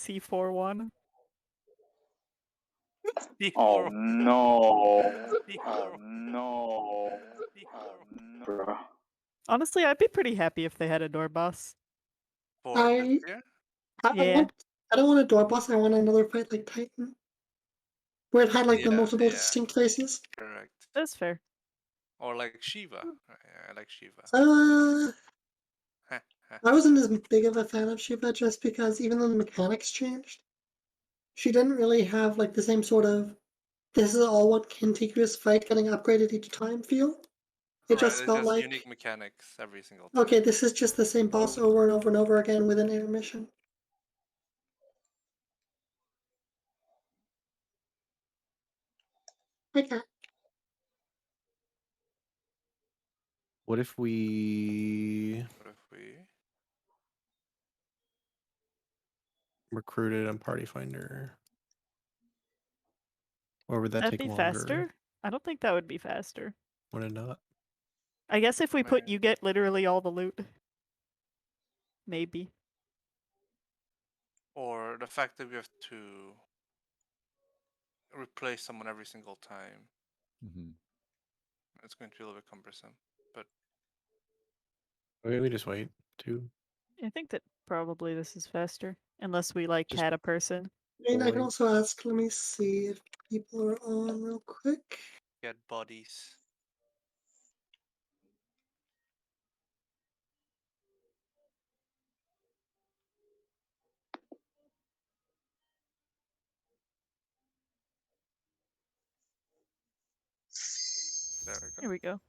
C4-1. Oh no. C4. Oh no. Oh no. Bruh. Honestly, I'd be pretty happy if they had a door boss. For I- this year? Yeah. I don't want a door boss. I want another fight like Titan, where it had like the Yeah, multiple yeah. distinct faces. Correct. That's fair. Or like Shiva. I like Shiva. I wasn't as big of a fan of Shiva just because even though the mechanics changed, she didn't really have like the same sort of this is all one contiguous fight getting upgraded each time feel. It Right, just it's felt just like unique mechanics every single time. okay, this is just the same boss over and over and over again with an intermission. Okay. What if we What if we... recruited on Party Finder? Or would that That'd take be longer? faster? I don't think that would be faster. Would it not? I guess if we put Maybe. you get literally all the loot. Maybe. Or the fact that we have to replace someone every single time. Mm-hmm. It's going to be a little bit cumbersome. But Okay, we just wait too. I think that probably this is faster. Unless we like Just- had a person. I mean, I can Boring. also ask. Let me see if people are on real quick. get bodies. There we go. Here we go.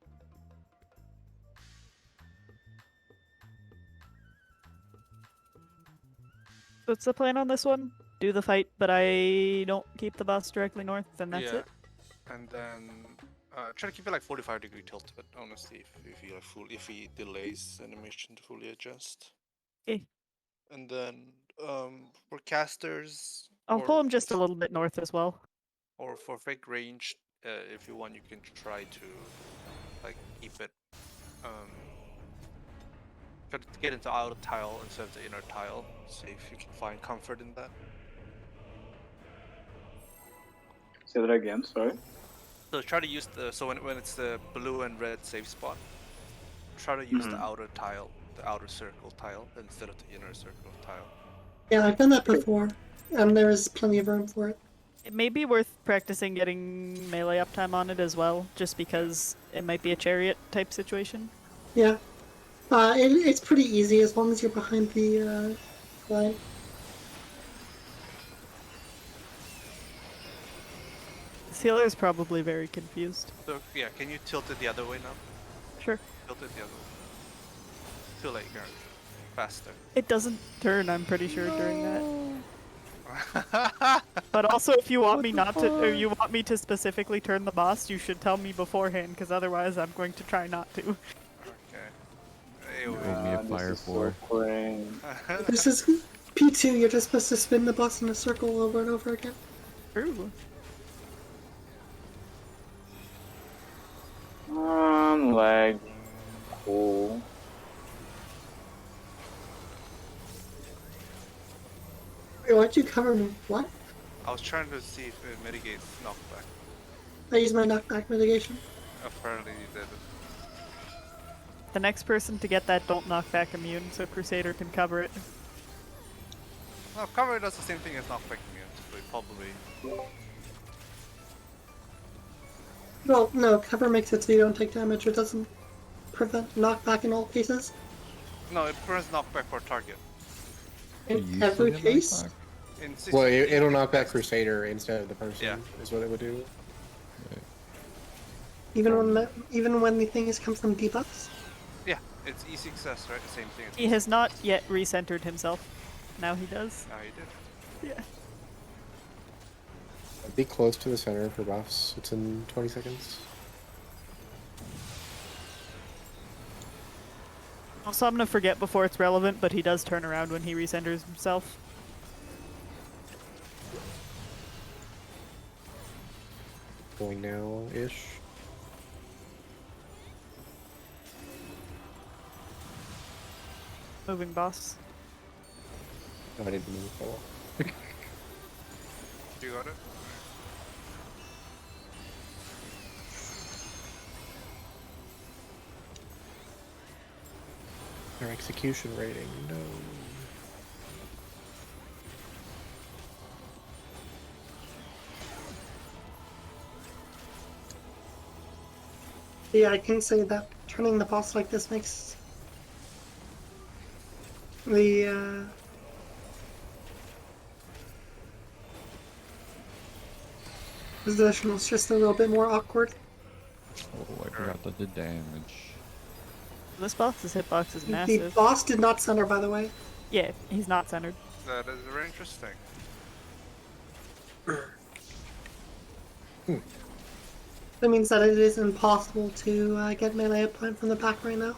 What's the plan on this one? Do the fight, but I don't keep the boss directly north, then that's it? And then try to keep it like 45-degree tilted, honestly, if he delays animation to fully adjust. Okay. And then for casters, I'll or pull him just a little bit north as well. or for fake range, if you want, you can try to like keep it try to get into outer tile instead of the inner tile. See if you can find comfort in that. Say that again, sorry. So try to use the when it's the blue and red safe spot, try to use the outer tile, the outer circle tile instead of the inner circle tile. Yeah, I've done that before, and there is plenty of room for it. It may be worth practicing getting melee uptime on it as well, just because it might be a chariot type situation. Yeah. It's pretty easy as long as you're behind the line. This healer is probably very confused. So yeah, can you tilt it the other way now? Sure. Tilt it the other way. Too late, Karen. Faster. It doesn't turn, I'm pretty sure, during that. But also, if you want me not to, or you want me to specifically turn the boss, you should tell me beforehand, because otherwise I'm going to try not to. Okay. Roll me a fire for. This is P2, you're just supposed to spin the boss in a circle over and over again. True. Like, cool. Wait, why'd you cover me? What? I was trying to see if it mitigates knockback. I used my knockback mitigation. Apparently you did it. The next person to get that don't knock back immune, so Crusader can cover it. No, cover does the same thing as knockback immune, so it probably. Well, no, cover makes it so you don't take damage. It doesn't prevent knockback in all cases. No, it prevents knockback for target. In every case? In Well, 60 it'll knock back Crusader instead of the person. Yeah. Is what it would do. Even when the thing is come from debuffs? Yeah, it's easy success, right? The same thing. He has not yet recentered himself. Now he does. Now you did. Yeah. Be close to the center for buffs. It's in 20 seconds. Also, I'm gonna forget before it's relevant, but he does turn around when he recenters himself. Going now-ish. Moving boss. No, I didn't move at all. You got it? Their execution rating, no. Yeah, I can say that turning the boss like this makes the position is just a little bit more awkward. Oh, I forgot that did damage. This boss's hitbox is The massive. boss did not center, by the way. Yeah, he's not centered. That is very interesting. That means that it is impossible to get melee plant from the back right now.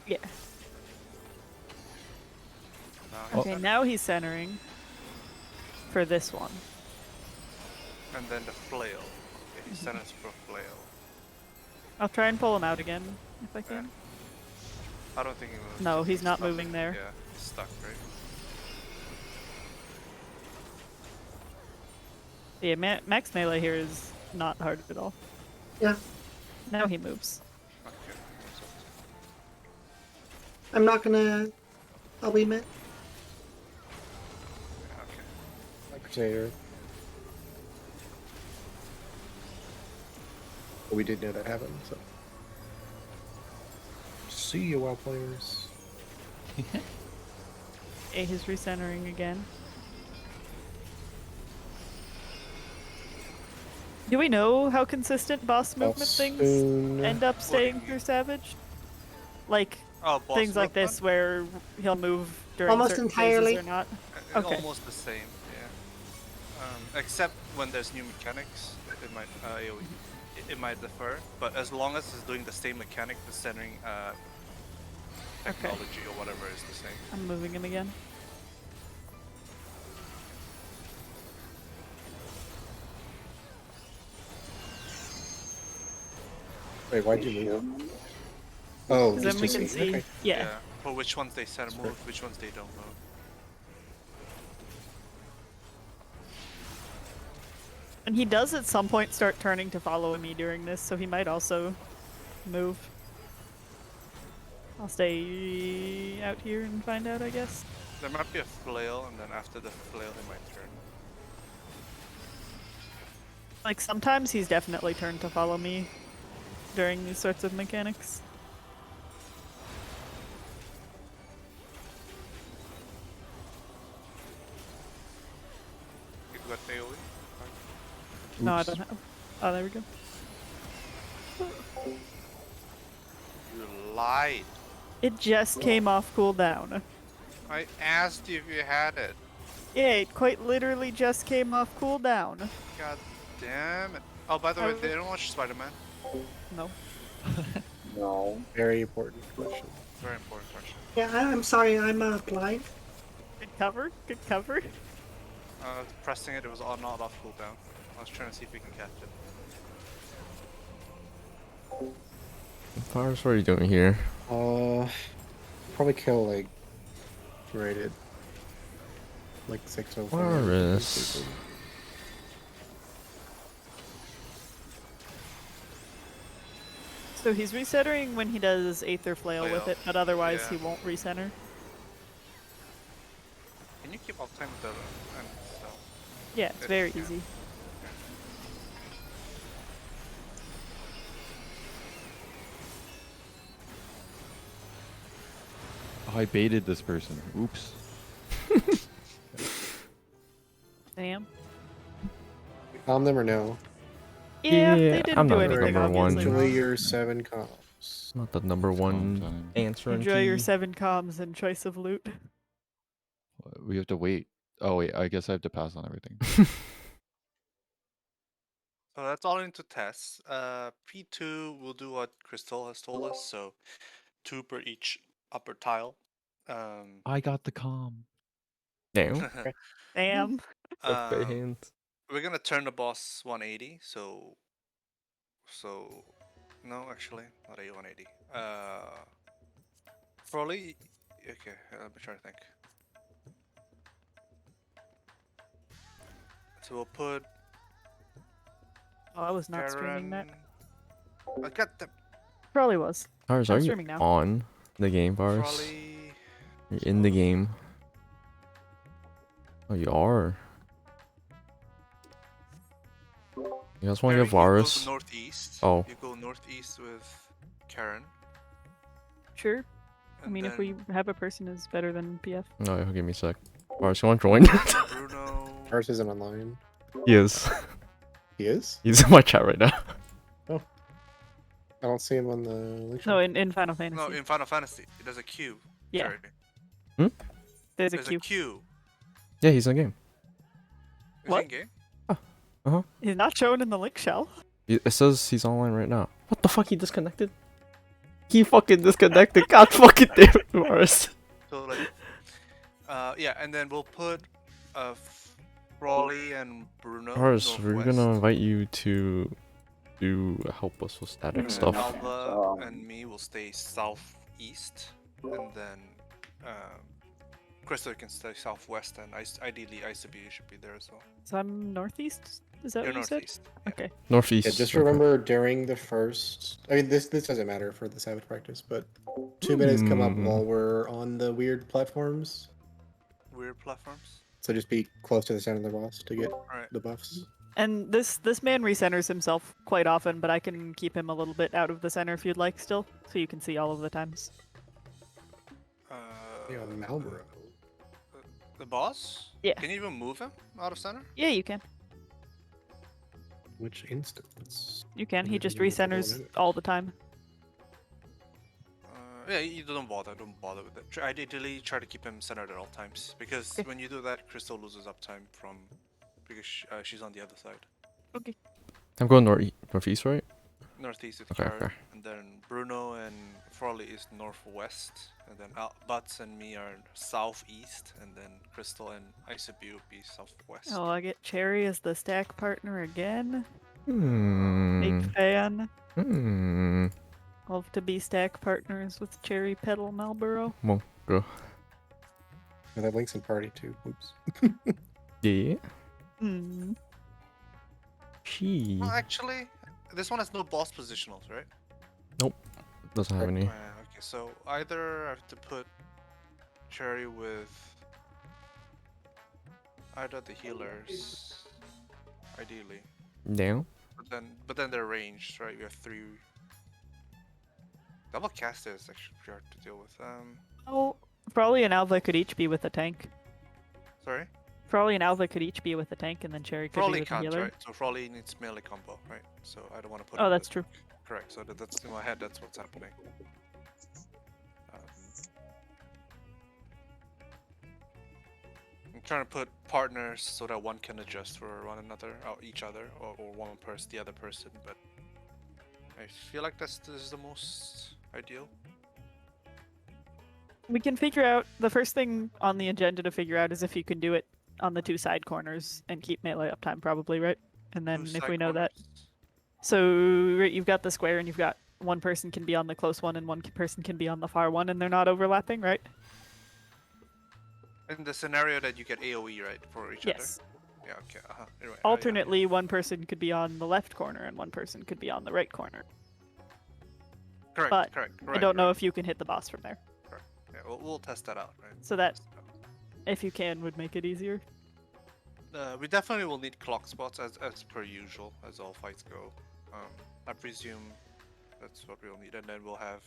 Yeah. Now Okay, now he's centering for this one. And then the flail. Okay, he centers for flail. I'll try and pull him out again if I can. I don't think he moves. No, he's not stuck. moving there. Yeah, he's stuck, right? Yeah, max melee here is not hard at all. Yeah, Now he moves. Okay. I'm not gonna. I'll be mid. Okay. Potato. We did know that happened, so. See you, WoW players. A he's recentering again. Do we know how consistent boss movement things Soon. end up do you staying mean? through Savage? Like Oh, boss things like movement? this where he'll move during Almost certain entirely. phases or not. It's Okay. almost the same, yeah. Except when there's new mechanics, it might AoE. It might differ, but as long as it's doing the same mechanic, the centering technology or whatever is the same. I'm moving him again. Wait, why'd you move? Oh, Because just then we to can see. Okay. Yeah. For which ones they center That's move, fair. which ones they don't move. And he does at some point start turning to follow me during this, so he might also move. I'll stay out here and find out, I guess. There might be a flail, and then after the flail, they might turn. Like, sometimes he's definitely turned to follow me during these sorts of mechanics. You got AoE? No, I Oops. don't have. Oh, there we go. You lied. It just came off cooldown. I asked you if you had it. Yeah, it quite literally just came off cooldown. God damn it. Oh, by the way, they don't watch Spider-Man. No. No. Very important question. Very important question. Yeah, I'm sorry, I'm blind. Good cover. Good cover. Pressing it, it was all not off cooldown. I was trying to see if we can catch it. Pars, what are you doing here? Probably kill like rated like 605. Paris. So he's recentering when he does Aether Flail with Flail. it, but otherwise Yeah. he won't recenter. Can you keep all time with the and so? Yeah, it's very easy. Oh, I baited this person. Oops. Damn. Calm them or no? Yeah, Yeah, they didn't I'm do not the anything number one. obviously Enjoy wrong. your 7 comps. Not the number Calm one time. answer. Enjoy your 7 comms and choice of loot. We have to wait. Oh wait, I guess I have to pass on everything. So that's all into tests. P2 will do what Crystal has told us, so 2 per each upper tile. I got the calm. Damn. Damn. Hands. We're gonna turn the boss 180, so no, actually not a 180. Probably okay. Let me try to think. So we'll put Oh, I was not streaming that. I got the Probably was. Pars, I'm are you streaming now. on the game, Pars? Probably. You're in the game. Oh, you are. You guys want to Harry, get Varus? You go northeast. Oh. You go northeast with Karen. Sure. I and mean, if then we have a person is better than PF. No, give me a sec. Varus, you want to join? Bruno. Ours isn't online. He is. He is? He's in my chat right now. I don't see him on the link. No, in Final Fantasy. No, in Final Fantasy, there's a queue. Yeah. Harry. There's a There's queue. a queue. Yeah, he's in the game. Is What? he in game? He's not shown in the link shell. It says he's online right now. What the fuck? He disconnected? He fucking disconnected. God fucking damn it, Varus. So like, yeah, and then we'll put Frawley and Bruno. Varus, we're northwest. gonna invite you to help us with static And stuff. Alva and me will stay southeast, and then Crystal can stay southwest, and ideally Isabi should be there as well. So I'm northeast? Is that You're what you said? northeast. Yeah. Okay. Northeast. Yeah, just okay. remember during the first. I mean, this doesn't matter for the Savage practice, but 2 minutes come up while we're on the weird platforms. Weird platforms. So just be close to the center of the boss to get Alright. the buffs. And this man recenters himself quite often, but I can keep him a little bit out of the center if you'd like still, so you can see all of the times. Yeah, Malboro. The boss? Yeah. Can you even move him out of center? Yeah, you can. Which instance? You can. He Yeah, just you can go recenters in it. all the time. Yeah, you don't bother with it. Ideally, try to keep him centered at all times, because Okay. when you do that, Crystal loses uptime from because she's on the other side. Okay. I'm going northeast, right? Northeast with Okay, Karen, okay. and then Bruno and Frawley is northwest, and then Butts and me are southeast, and then Crystal and Isabi will be southwest. Oh, I get Cherry as the stack partner again. Hmm. Big fan. Hmm. Love to be stack partners with Cherry Petal Marlboro. Well, go. Oh, that links in party too. Oops. Yeah. Hmm. She Well, actually, this one has no boss positionals, right? doesn't have any. Okay, so either I have to put Cherry with either the healers, ideally, Now. but then they're ranged, right? We have 3. Double cast is actually pretty hard to deal with. Oh, Frawley and Alva could each be with a tank. Sorry. Frawley and Alva could each be with a tank, and then Cherry could Frawley be with a can't, healer. right? So Frawley needs melee combo, right? So I don't want to put. Oh, him that's with- true. Correct. So that's in my head. That's what's happening. I'm trying to put partners so that one can adjust for one another, or each other, or one person the other person. But I feel like this is the most ideal. We can figure out, the first thing on the agenda to figure out is if you can do it on the 2 side corners and keep melee uptime, probably, right? And then Two if side we know that. corners. So, right, you've got the square and you've got one person can be on the close one and one person can be on the far one, and they're not overlapping, right? In the scenario that you get AoE, right, for each Yes. other. Yeah. Okay. Anyway, Alternately, one person could be on the left corner and one person could be on the right corner. Correct. but correct. I don't know if you can hit the boss from there. Yeah, we'll test that out, right? So that, if you can, would make it easier. We definitely will need clock spots as per usual, as all fights go. I presume that's what we'll need, and then we'll have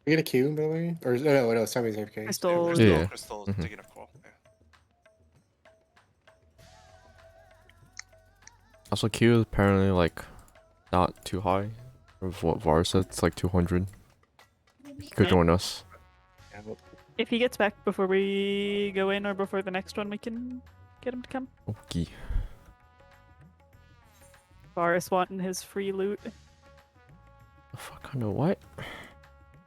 We get a Q, by the way? Or no, Sammy's AFK. Crystal. Yeah. Crystal Mhm. taking a call. Yeah. Also, Q is apparently like not too high. Of what Var said, it's like 200. He could Yeah. join us. Yeah, well, If he gets back before we go in or before the next one, we can get him to come. Okay. Varus wanting his free loot. The fuck, kind of what?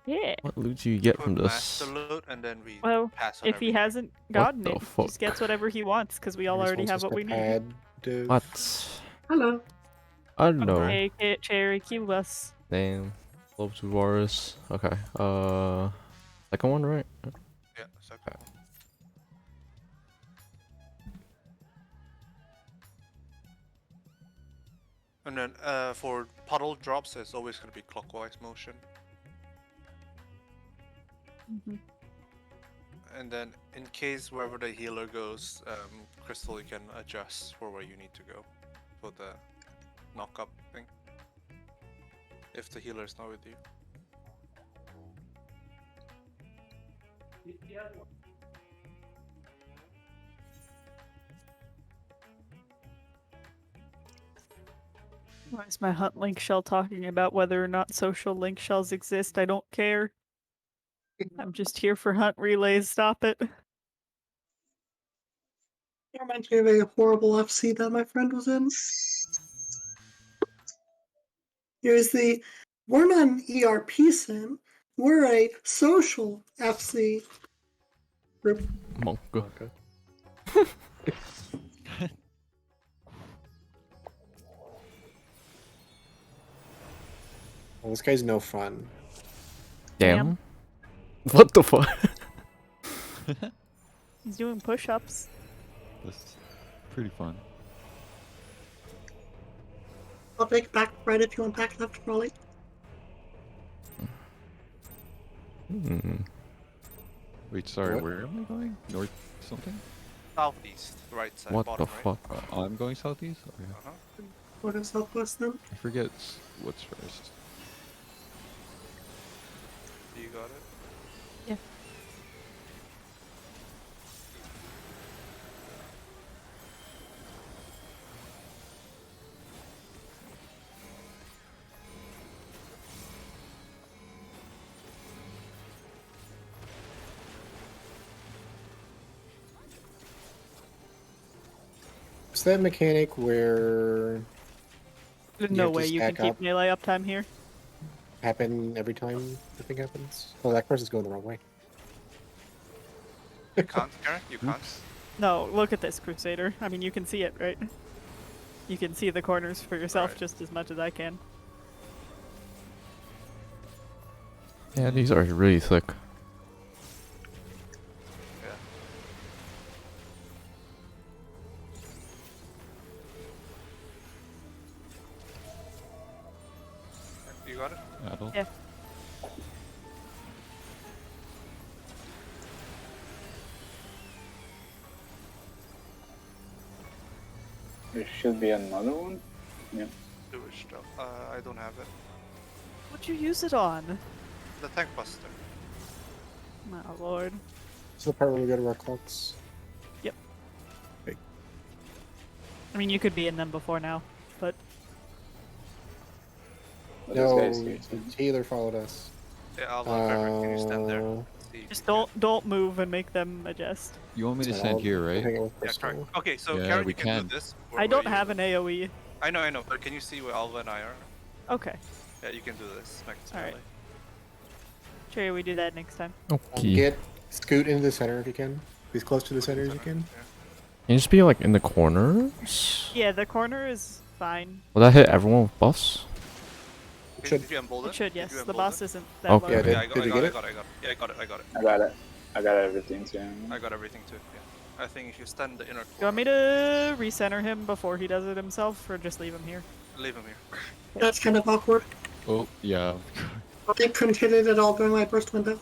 Yeah. What loot do you get Put from master this? loot, and then we Well, pass on if he everything. hasn't gotten the it, he just fuck? gets whatever he wants because we all he just already wants have us what to we need. add div. What? Hello. I don't know. Okay, Cherry, cue us. Damn. Love to Varus. Okay. Second one, right? Yeah. Second one. And then for puddle drops, it's always going to be clockwise motion. And then in case wherever the healer goes, Crystal, you can adjust for where you need to go for the knock-up thing. If the healer is not with you. Why is my hunt link shell talking about whether or not social link shells exist? I don't care. I'm just here for hunt relays. Stop it. It reminds me of a horrible FC that my friend was in. Here's the, we're not an ERP sim, we're a social FC group. Monk. Okay. Well, this guy's no fun. Damn. What the fuck? He's doing push-ups. That's pretty fun. I'll take back right if you want back left, Raleigh. Wait, sorry, What? where am I going? North something? Southeast, right side, What bottom the right. fuck? I'm going southeast? Okay. Uh-huh. Go to southwest then. I forget what's first. You got it? Yeah. Is that mechanic where There's You no have to way you can stack keep up. melee uptime here. happen every time the thing happens? Oh, that person's going the wrong way. You can't, Karen? You can't? No, look at this, Crusader. I mean, you can see it, right? You can see the corners for yourself Right. just as much as I can. Yeah, these are really thick. Yeah. You got it? Adult? Yeah. There should be another one. Jewish stuff. I don't have it. What'd you use it on? The tank buster. Oh, Lord. This is the part where we go to our clocks. I mean, you could be in them before now, but But No, this guy's here too. Taylor followed us. Yeah, Alva, can you stand there? Oh. See if just you can- don't move and make them adjust. You want me to I'll stand here, hang right? out with Yeah, Crystal. correct. Okay, so Yeah, Karen, we you can can. do this. I don't have an AoE. I know, but can you see where Alva and I are? Okay. Yeah, you can do this. Next Alright. melee. Sure, we do that next time. Okay. Get scoot into the center if you can. Be as close to the center as you can. Yeah. Can you just be like in the corners? Yeah, the corner is fine. Will that hit everyone with buffs? Should. Did you embolden? It should, Did yes. you The embolden? boss isn't that Okay. low. Yeah, Yeah, did- I got, did I you got, get I it? got, I got it. Yeah, I got it. I got it. I got everything too. I got everything too. Yeah. I think if you stand the inner You want me to recenter him before he does it himself, or just leave him here? leave him here. That's kind of awkward. Oh, yeah. They couldn't hit it at all during my burst window. Okay,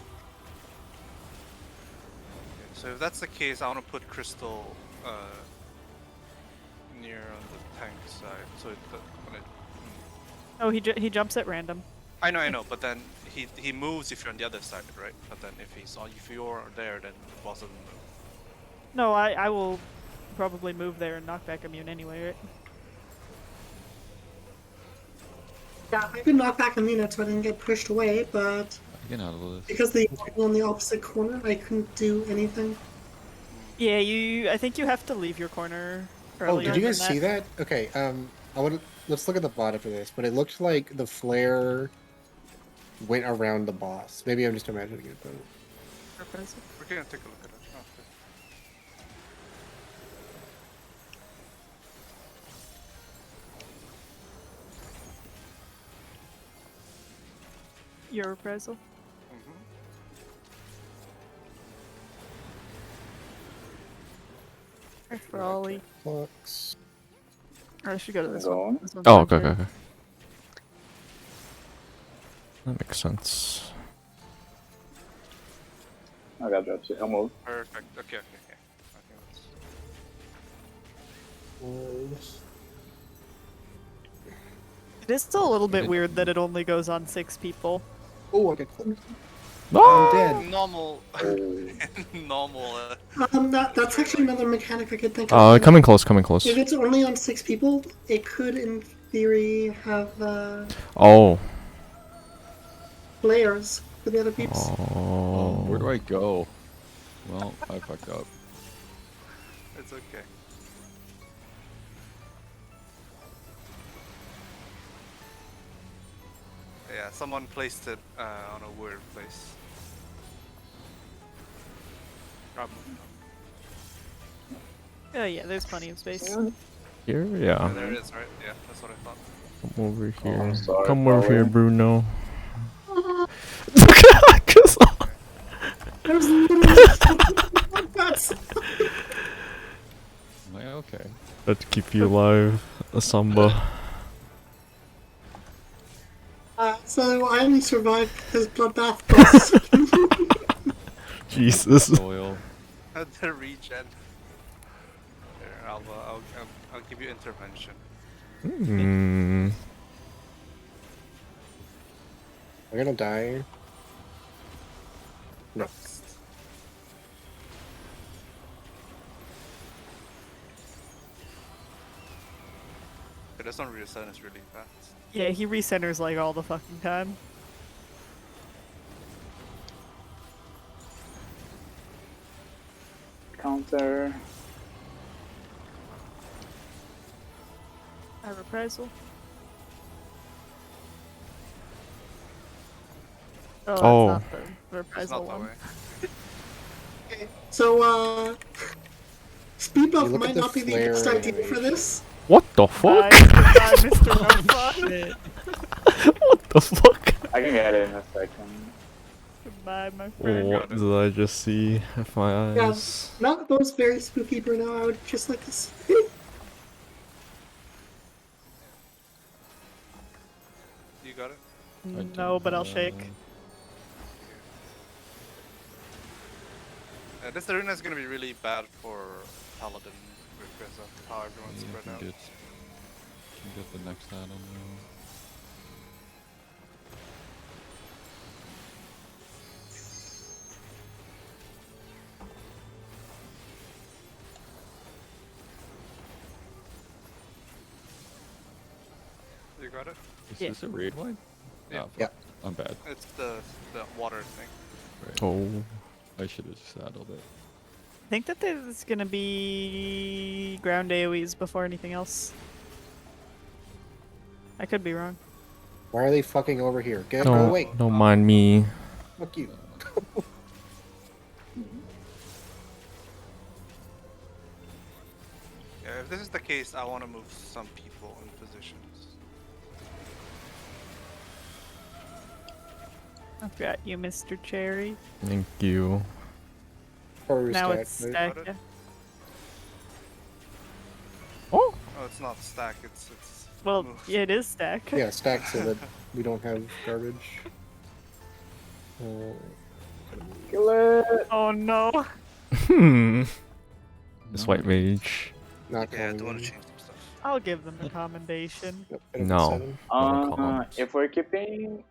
so if that's the case, I want to put Crystal near on the tank side, so it when it. Oh, he jumps at random. I know, but then he moves if you're on the other side, right? But then if you're there, then the boss doesn't move. No, I will probably move there and knock back immune anyway, right? Yeah, I could knock back a unit so I didn't get pushed away, but I can handle this. because the on the opposite corner, I couldn't do anything. Yeah, I think you have to leave your corner Oh, earlier. did you than guys see that? Okay, let's look at the bot after this, but it looked like the flare went around the boss. Maybe I'm just imagining it, but We're gonna take a look at it. Oh, okay. Your appraisal. Mhm. For Ollie. clocks. Or I should go to this Go one. on. This one's Oh, fine okay, too. okay, okay. That makes sense. I got drops here. I'll move. Perfect. Okay, okay, okay. I think that's... It is still a little bit didn't- weird that it only goes on 6 people. Oh, I get clipped. Ah! I'm dead. Normal. Oh. Normal. That's actually another mechanic I could think of. Coming close, coming close. If it's only on 6 people, it could, in theory, have Oh. layers for the other peeps. Where do Oh. I go? Well, I fucked up. It's okay. Yeah, someone placed it on a weird place. Yeah, there's plenty of space. Here? Yeah, Yeah. there it is, right? Yeah, that's what I thought. Come over here. I'm sorry, Come over here, Polly. Bruno. There's literally that's I'm like, okay. Let's keep you alive. A samba. so I only survived because bloodbath boss. Jesus. Oil. The regen. Here, I'll give you intervention. Hmm. I'm gonna die. No. Next. Okay, this one reset is really fast. Yeah, he recenters like all the fucking time. Counter. A reprisal. Oh. That's not the It's reprisal not that one. way. So, speed buff You look at might the not be the flare best idea for animation. this. What the Bye, fuck? goodbye, Mr. Robot. What the fuck? I can get it in a second. Goodbye, my friend. What did I just see with my Yeah, eyes? not those very spooky, Bruno. I would just like to see. You got it? I No, don't but I'll shake. This arena is gonna be really bad for Paladin because of how everyone's Yeah, spread out. can get the next add-on now. You got it? Is Yeah. this a raid line? Yeah. Oh, Yeah. fuck. I'm bad. It's the water thing. Right. Oh. I should have saddled it. I think that there's gonna be ground AoEs before anything else. I could be wrong. Why are they fucking over here? Go Don't, away. don't mind me. Fuck you. Yeah, if this is the case, I want to move some people in positions. I've got you, Mr. Cherry. Thank you. Horror Now stack, it's right? stacked. Got it? Yeah. Oh! Oh, it's not stack. It's Well, move. yeah, it is stacked. Yeah, stack so that we don't have garbage. Kill it! Oh no. Hmm. This No. white mage. Not Yeah, I calling do want them. to change some stuff. I'll give them a commendation. Nope, benefit No. 7. columns. If we're keeping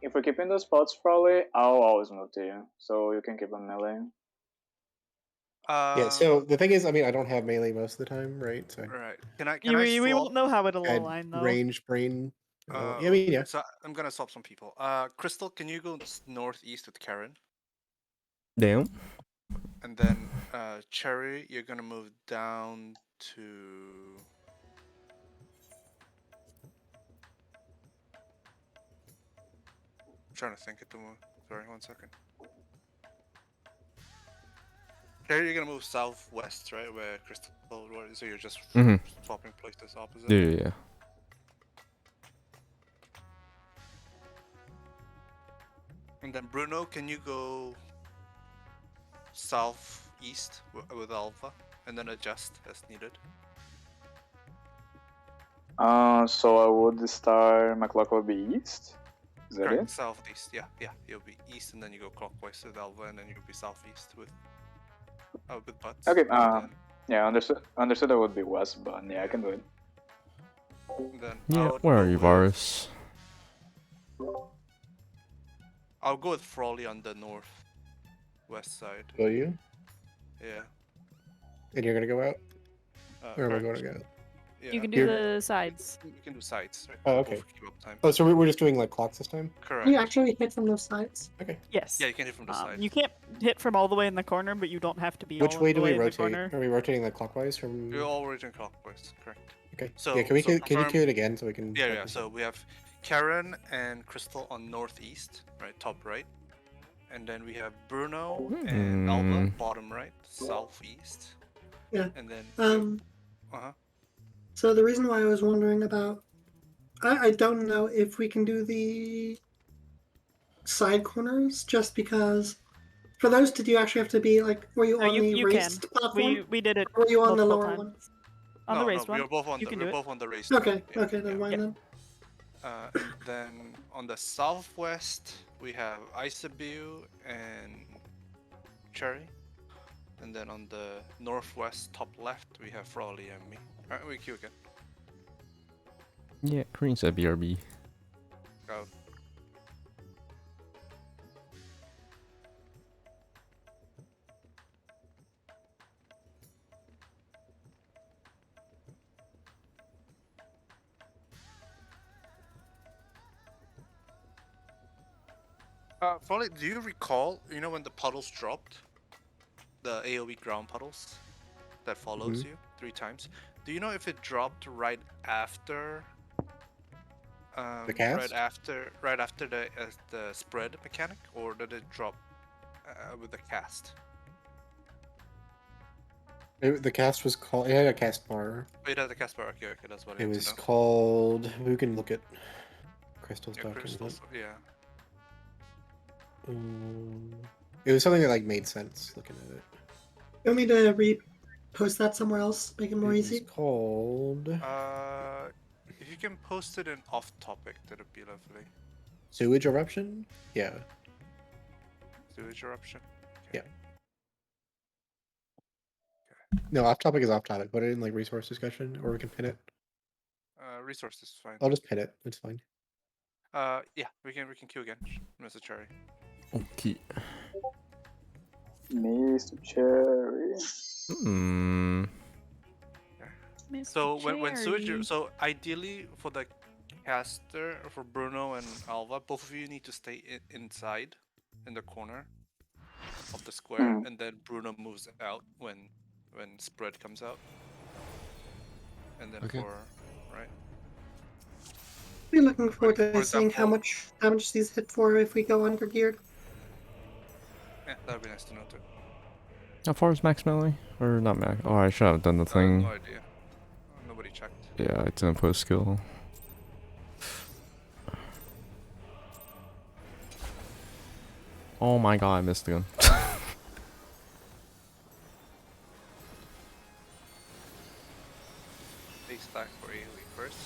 those spots, probably I'll always move to you, so you can keep them melee. Yeah, so the thing is, I mean, I don't have melee most of the time, right? So Right. Can I We swap? won't know how it'll I align had though. range brain. Yeah, I mean, yeah. So I'm gonna swap some people. Crystal, can you go northeast with Karen? Damn. And then Cherry, you're gonna move down to. I'm trying to think at the moment. Sorry, 1 second. Cherry, you're gonna move southwest, right, where Crystal was. So you're just Mhm. swapping places opposite. Yeah, yeah, yeah. And then Bruno, can you go southeast with Alpha, and then adjust as needed? So I would start. My clock would be east. Is that Correct. it? Southeast. Yeah, yeah. You'll be east, and then you go clockwise with Alva, and then you'll be southeast with butts. Okay. And Yeah, understood. Understood. That would be west, but yeah, I can do it. then Yeah, I would where go are you, with- Varus? I'll go with Frawley on the northwest side. Will you? Yeah. And you're gonna go out? Or am I correct. going to go? Yeah. You can do Here. the sides. We can do sides. Right? Oh, We'll okay. both keep up time. Oh, so we're just doing like clocks this time? Correct. Can you actually hit from those sides? Okay. Yes. Yeah, you can hit from the side. You can't hit from all the way in the corner, but you don't have to be Which all way the do we way in the rotate? corner. Are we rotating like clockwise from? We're all rotating clockwise. Correct. Okay. So- yeah, can we so can you confirm- cue it again so we can? Yeah, yeah. So we have Karen and Crystal on northeast, right, top right, and then we have Bruno and Alva bottom right, southeast. Yeah. And then. Uh-huh. So the reason why I was wondering about, I don't know if we can do the side corners, just because for those to do, you actually have to be like, were you No, on the you raised can. platform? We did it. Or were you on the multiple lower times. one? On no, the raised no, one. we're both on You the can do we're it. both on the raised. Okay, one. okay, never mind then. And then on the southwest we have Isabeau and Cherry, and then on the northwest top left we have Frawley and me. Alright, we queue again. Yeah, Green said BRB. Go. Frawley, do you recall, you know when the puddles dropped? The AoE ground puddles that follows you 3 times? Do you know if it dropped right after The cast? right after the spread mechanic, or did it drop with the cast? The cast was called. It had a cast bar. Oh, it had the cast bar. Okay, okay, that's what I It need was to know. called. We can look at Crystal's Yeah, document. crystals. Yeah. It was something that like made sense looking at it. You want me to repost that somewhere else, make it more It easy? was called If you can post it in off topic, that'd be lovely. sewage eruption. Yeah. Sewage eruption. Yeah. No, off topic is off topic. Put it in like resource discussion, or we can pin it. Resources fine. I'll just pin it. It's fine. Yeah, we can queue again, Mr. Cherry. Okay. Mr. Cherry. So when sewage, so ideally for the caster, for Bruno and Alva, both of you need to stay inside, in the corner of the square, and then Bruno moves out when spread comes out, and then Okay. right. Be looking forward For to seeing how example- much damage these hit for if we go under geared. Yeah, that'd be nice to know too. How far is max melee? Or not max? Oh, I should have done the thing. No idea. Nobody checked. Yeah, I didn't put a skill. Oh my god, I missed again. Base stack for AoE first.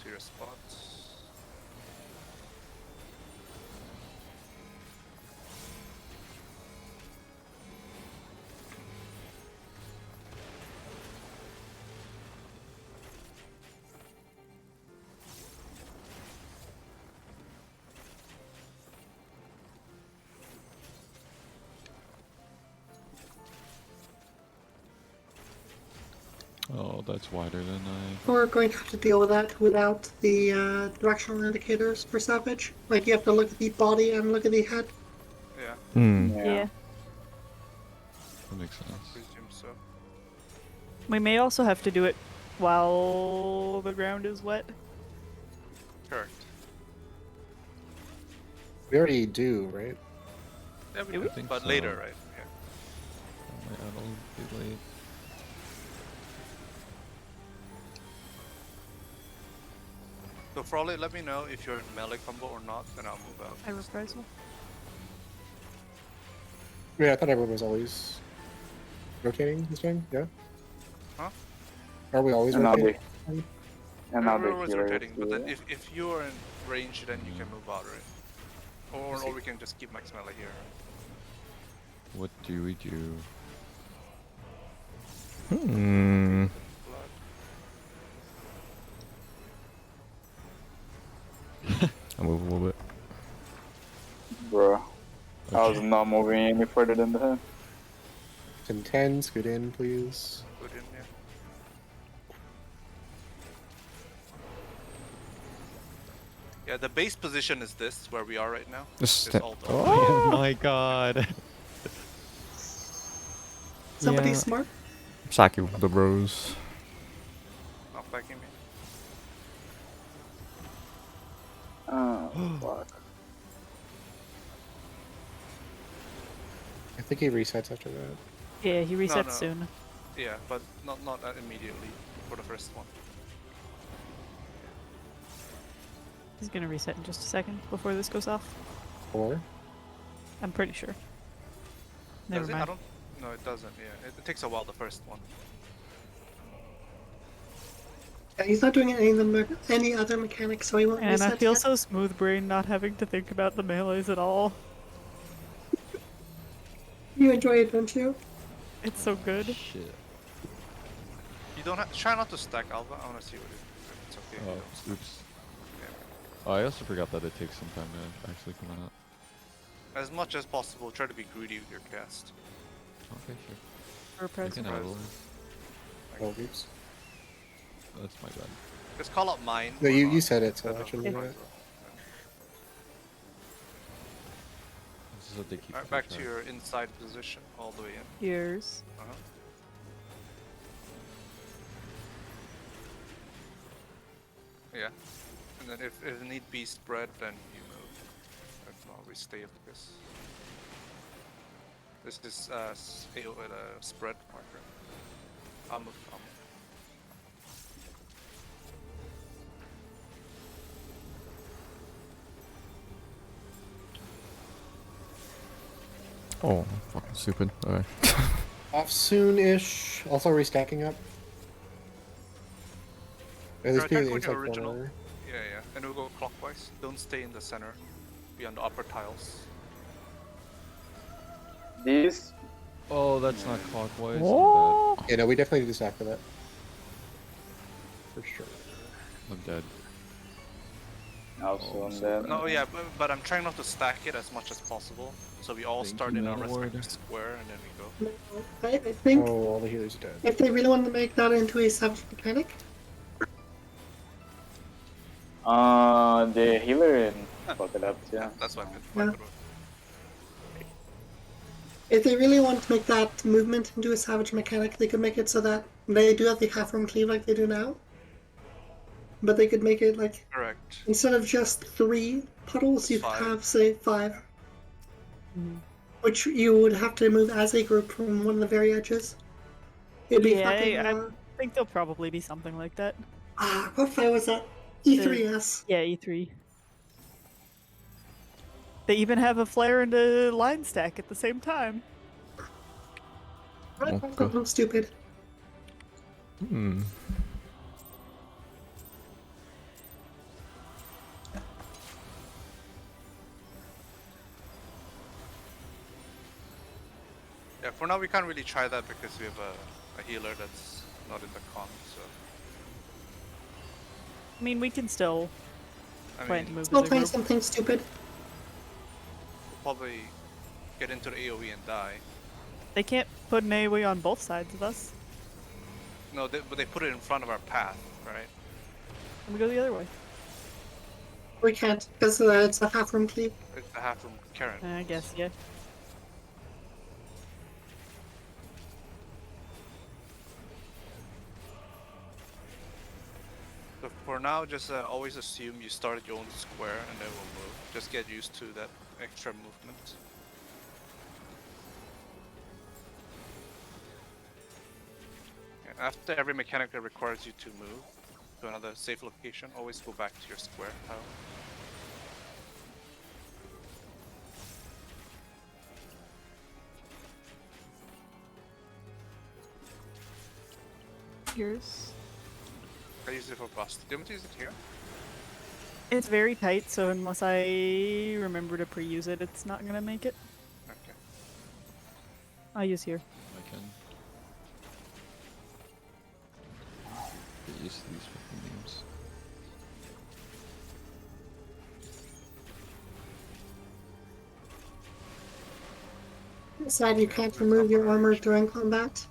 To your spots. Oh, that's wider than I. We're going to have to deal with that without the directional indicators for Savage. Like, you have to look at the body and look at the head. Yeah, Yeah. That makes sense. presume so. We may also have to do it while the ground is wet. Correct. We already do, right? Yeah, we Do do, we? think but so. later, right? Yeah. I might add a little bit late. So Frawley, let me know if you're in melee combo or not, then I'll move out. I reprisal. Yeah, I thought everyone was always rotating this thing. Yeah. Huh? Are we always And now rotating? now We're the always healer rotating, is but then here. if you're in range, then you can move out, right? Or we can just keep max melee here. What do we do? Hmm. Blood. I move a little bit. Bro, I was Okay. not moving any further than that. 10, scoot in, please. Good in here. Yeah, the base position is this, where we are right now. Just It's all the Oh my god. Somebody Yeah. smart. Sack you, the bros. not backing me. Oh, fuck. I think he resets after that. Yeah, he resets no. soon. Yeah, but not immediately for the first one. He's gonna reset in just a second before this goes off. 4. I'm pretty sure. Never Does it? I mind. don't. No, it doesn't. Yeah, it takes a while. The first one. Yeah, he's not doing any other mechanics, so he won't And I reset feel yet. so smooth brain not having to think about the melees at all. You enjoy it, don't you? It's so good. Shit. You don't have. Try not to stack Alva. I want to see what if it's okay. if you Oh, don't stack. oops. Yeah. Oh, I also forgot that it takes some time to actually come out. As much as possible, try to be greedy with your cast. Okay, sure. For a I price. can handle it. Oh, oops. That's my bad. Just call out mine. No, or you not. said it, so That I don't shouldn't do work that. well. This is what they keep. Alright, back to your inside position, all the way in. Yours. Uh-huh. Yeah. And then if need be spread, then you move. If not, we stay with this. This is spread marker. I'll move. Oh, fucking stupid. Okay. Off soon-ish. Also restacking up. At least Try be in the going to inside original. corner. Yeah. And we'll go clockwise. Don't stay in the center. Be on the upper tiles. These Oh, that's not clockwise. Oh! Yeah, no, we definitely need to stack for that. For sure. I'm dead. also Oh, on so that. No, yeah, but I'm trying not to stack it as much as possible. So we all Thank start you, in our my lord. respective square and then we go. I think Oh, all the healers are dead. if they really want to make that into a savage mechanic, The healer and fuck it up, yeah. That's what I meant. Yeah. But- if they really want to make that movement into a savage mechanic, they could make it so that they do have the half room cleave like they do now. But they could make it like Correct. instead of just 3 puddles, you could 5. have say 5. Mhm. Which you would have to move as a group from one of the very edges. It'd be Yeah, fucking. I think there'll probably be something like that. What fight was that? E3S. Yeah, E3. They even have a flare and a line stack at the same time. Okay. I'm stupid. Hmm. Yeah, for now we can't really try that because we have a healer that's not in the con, so I mean, we can still I plan to mean, move Still as a playing group. something stupid. we'll probably get into the AoE and die. They can't put an AoE on both sides of us. No, but they put it in front of our path, right? Let me go the other way. We can't because it's a half room cleave. It's the half from Karen. I guess, yeah. So for now, just always assume you start at your own square and then we'll move. Just get used to that extra movement. Yeah, after every mechanic that requires you to move to another safe location, always go back to your square tile. Yours. I use it for bust. Do you want me to use it here? It's very tight, so unless I remember to pre-use it, it's not gonna make it. Okay. I'll use here. I can. Get used to these fucking names. Decide you can't remove your armor during combat.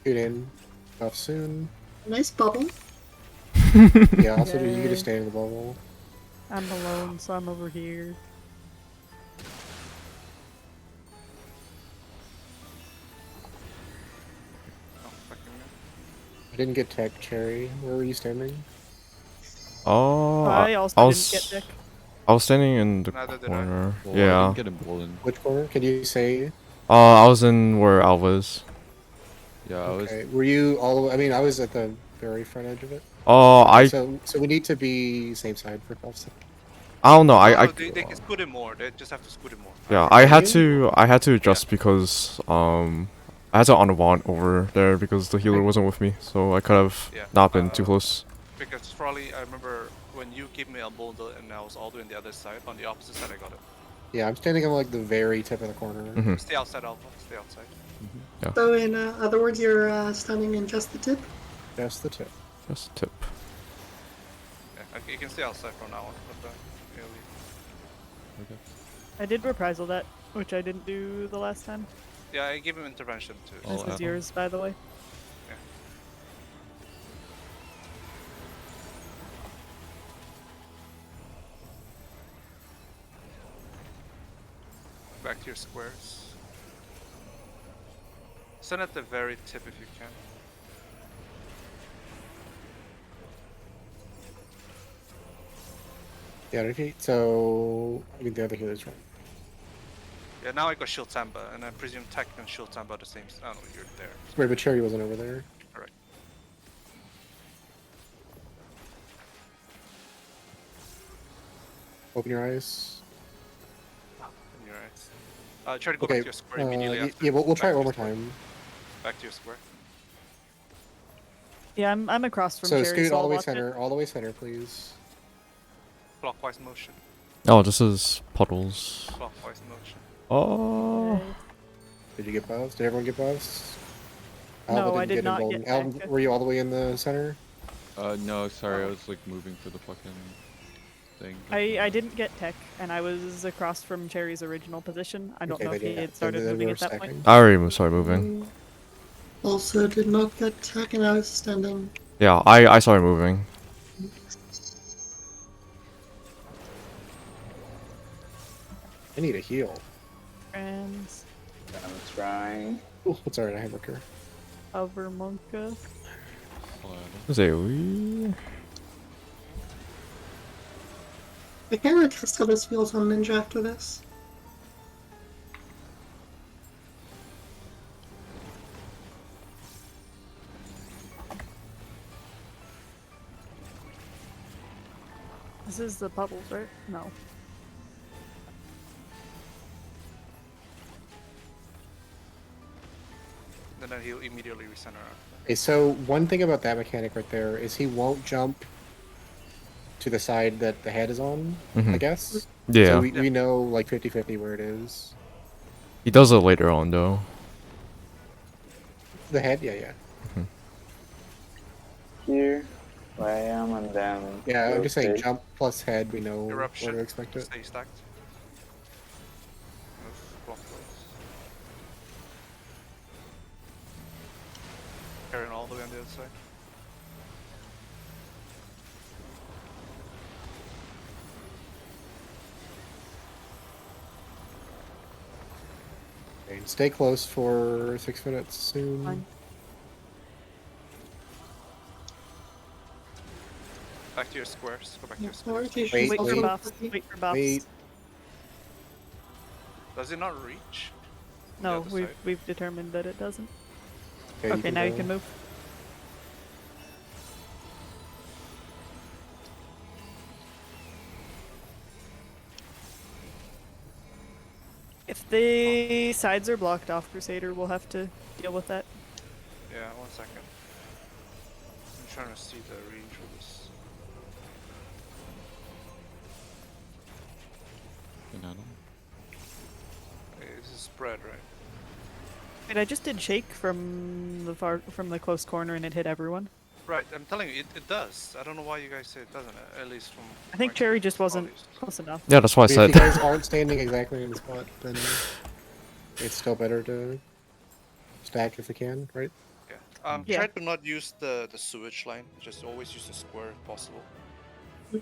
Shoot in. Off soon. Nice bubble. Yeah, also you Yay. can just stay in the bubble. I'm alone, so I'm over here. Oh, fucking I didn't get tech, Cherry. Where were you standing? Oh, I also I didn't was get deck. I was standing in the Neither did I. corner. Well, I Yeah. didn't get emboldened. Which corner? Can you say? I was in where Alva is. Yeah, I was. Okay. Were you all the way? I mean, I was at the very front edge of it. Oh, So we need to be same side for 12 seconds. I don't know. I they can scoot it more. They just have to scoot it more. yeah. Can I had to adjust because I had to unwand over there because the healer wasn't with me, so I could have Yeah, not been too close. Because probably I remember when you gave me a boulder and I was all the way on the other side, on the opposite side, I got it. Yeah, I'm standing on like the very tip of the corner. Mhm. Stay outside, Alpha. Stay outside. So in other words, you're standing in just the tip. Just the tip. Just tip. Yeah, you can stay outside from now on. But, yeah, Okay. I did reprisal that, which I didn't do the last time. yeah, I gave him intervention too. Oh, This is Apple. yours, by the way. Yeah. Back to your squares. Stand at the very tip if you can. Yeah, okay. So I mean the other healer's right. Yeah, now I got shield samba, and I presume tech and shield samba are the same. Oh no, you're there. Wait, but Cherry wasn't over there. Alright. Open your eyes. In your eyes. Try to go back Okay. to your square immediately after. Yeah, we'll try it Back one more to your square. time. Back to your square. Yeah, I'm across from So Cherry, scoot so all I'll the way watch it. center, all the way center, please. Clockwise motion. Oh, this is puddles. Clockwise motion. Oh. Okay. Did you get buffs? Did everyone get buffs? No, I didn't did get not get emboldened. Alvin, tech. were you all the way in the center? No, sorry, I was like moving for the fucking thing. I didn't get tech, and I was across from Cherry's original position. I don't Okay, know if then he yeah, had started then moving we're at that point. stacking. I already started moving. Also did not get tech and I was standing. Yeah, I started moving. I need a heal. Friends, I'm trying. Oh, it's alright, I have Ricker. over Monka. Zoe. I can't really test how this feels on Ninja after this. This is the bubbles, right? No. And then he'll immediately recenter out. Okay, so one thing about that mechanic right there is he won't jump to the side that the head is on, I guess. Yeah. So we know like 50-50 where it is. He does it later on though. The head, yeah. Here, where I am, and then. Yeah, I'm just saying rotate. jump plus head, we know Eruption. where to expect it. Stay stacked. Move clockwise. Carrying all the way on the other side. Okay, stay close for 6 minutes soon. Fine. Back to your squares. Go back to your Sorry, squares. Wait, Wait for wait. buffs. Wait for buffs. Wait. Does it not reach? No, other we've side. we've determined that it doesn't. Okay, Okay, now you go. can move. If the sides are blocked off, Crusader, we'll have to deal with that. Yeah, 1 second. I'm trying to see the range for this. Banana. Okay, this is spread, right? Wait, I just did shake from the close corner and it hit everyone. Right, I'm telling you, it does. I don't know why you guys say it doesn't, at least from I think my Cherry just wasn't studies. close enough. Yeah, that's why I If said. you guys aren't standing exactly in the spot, then it's still better to stack if we can, right? Yeah. Yeah. Try to not use the sewage line. Just always use the square if possible. I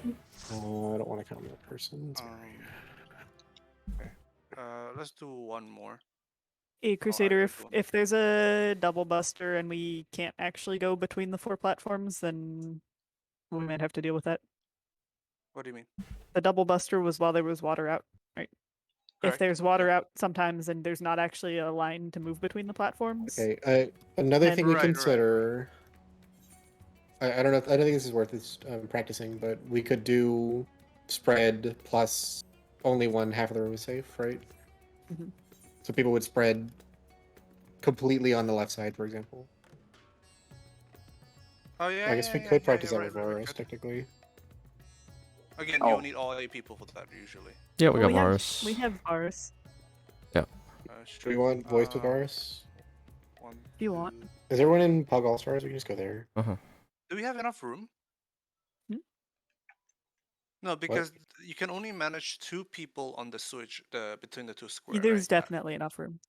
don't want to count that person. Um, okay. Let's do one more. Hey, Crusader, I if don't. if there's a double buster and we can't actually go between the 4 platforms, then we might have to deal with that. What do you mean? The double buster was while there was water out, right? If Correct. there's water Yeah. out sometimes and there's not actually a line to move between the platforms. Okay, another And- thing we Right, right, consider. I don't know. I don't think this is worth this, practicing, but we could do spread plus only one half of the room is safe, right? Mhm. So people would spread completely on the left side, for example. Oh yeah. I guess we yeah, could yeah, practice yeah, that right, with right, we Varus, could. technically. Again, Oh. you'll need all 8 people for that usually. Yeah, we Well, got Varus. We have Varus. Do we want voice with uh, Varus? One, If you want. two- Is everyone in Pug All Stars? We can just go there. Do we have enough room? Hmm? No, because you can only manage 2 people on the switch between the 2 squares. There's right? definitely enough room.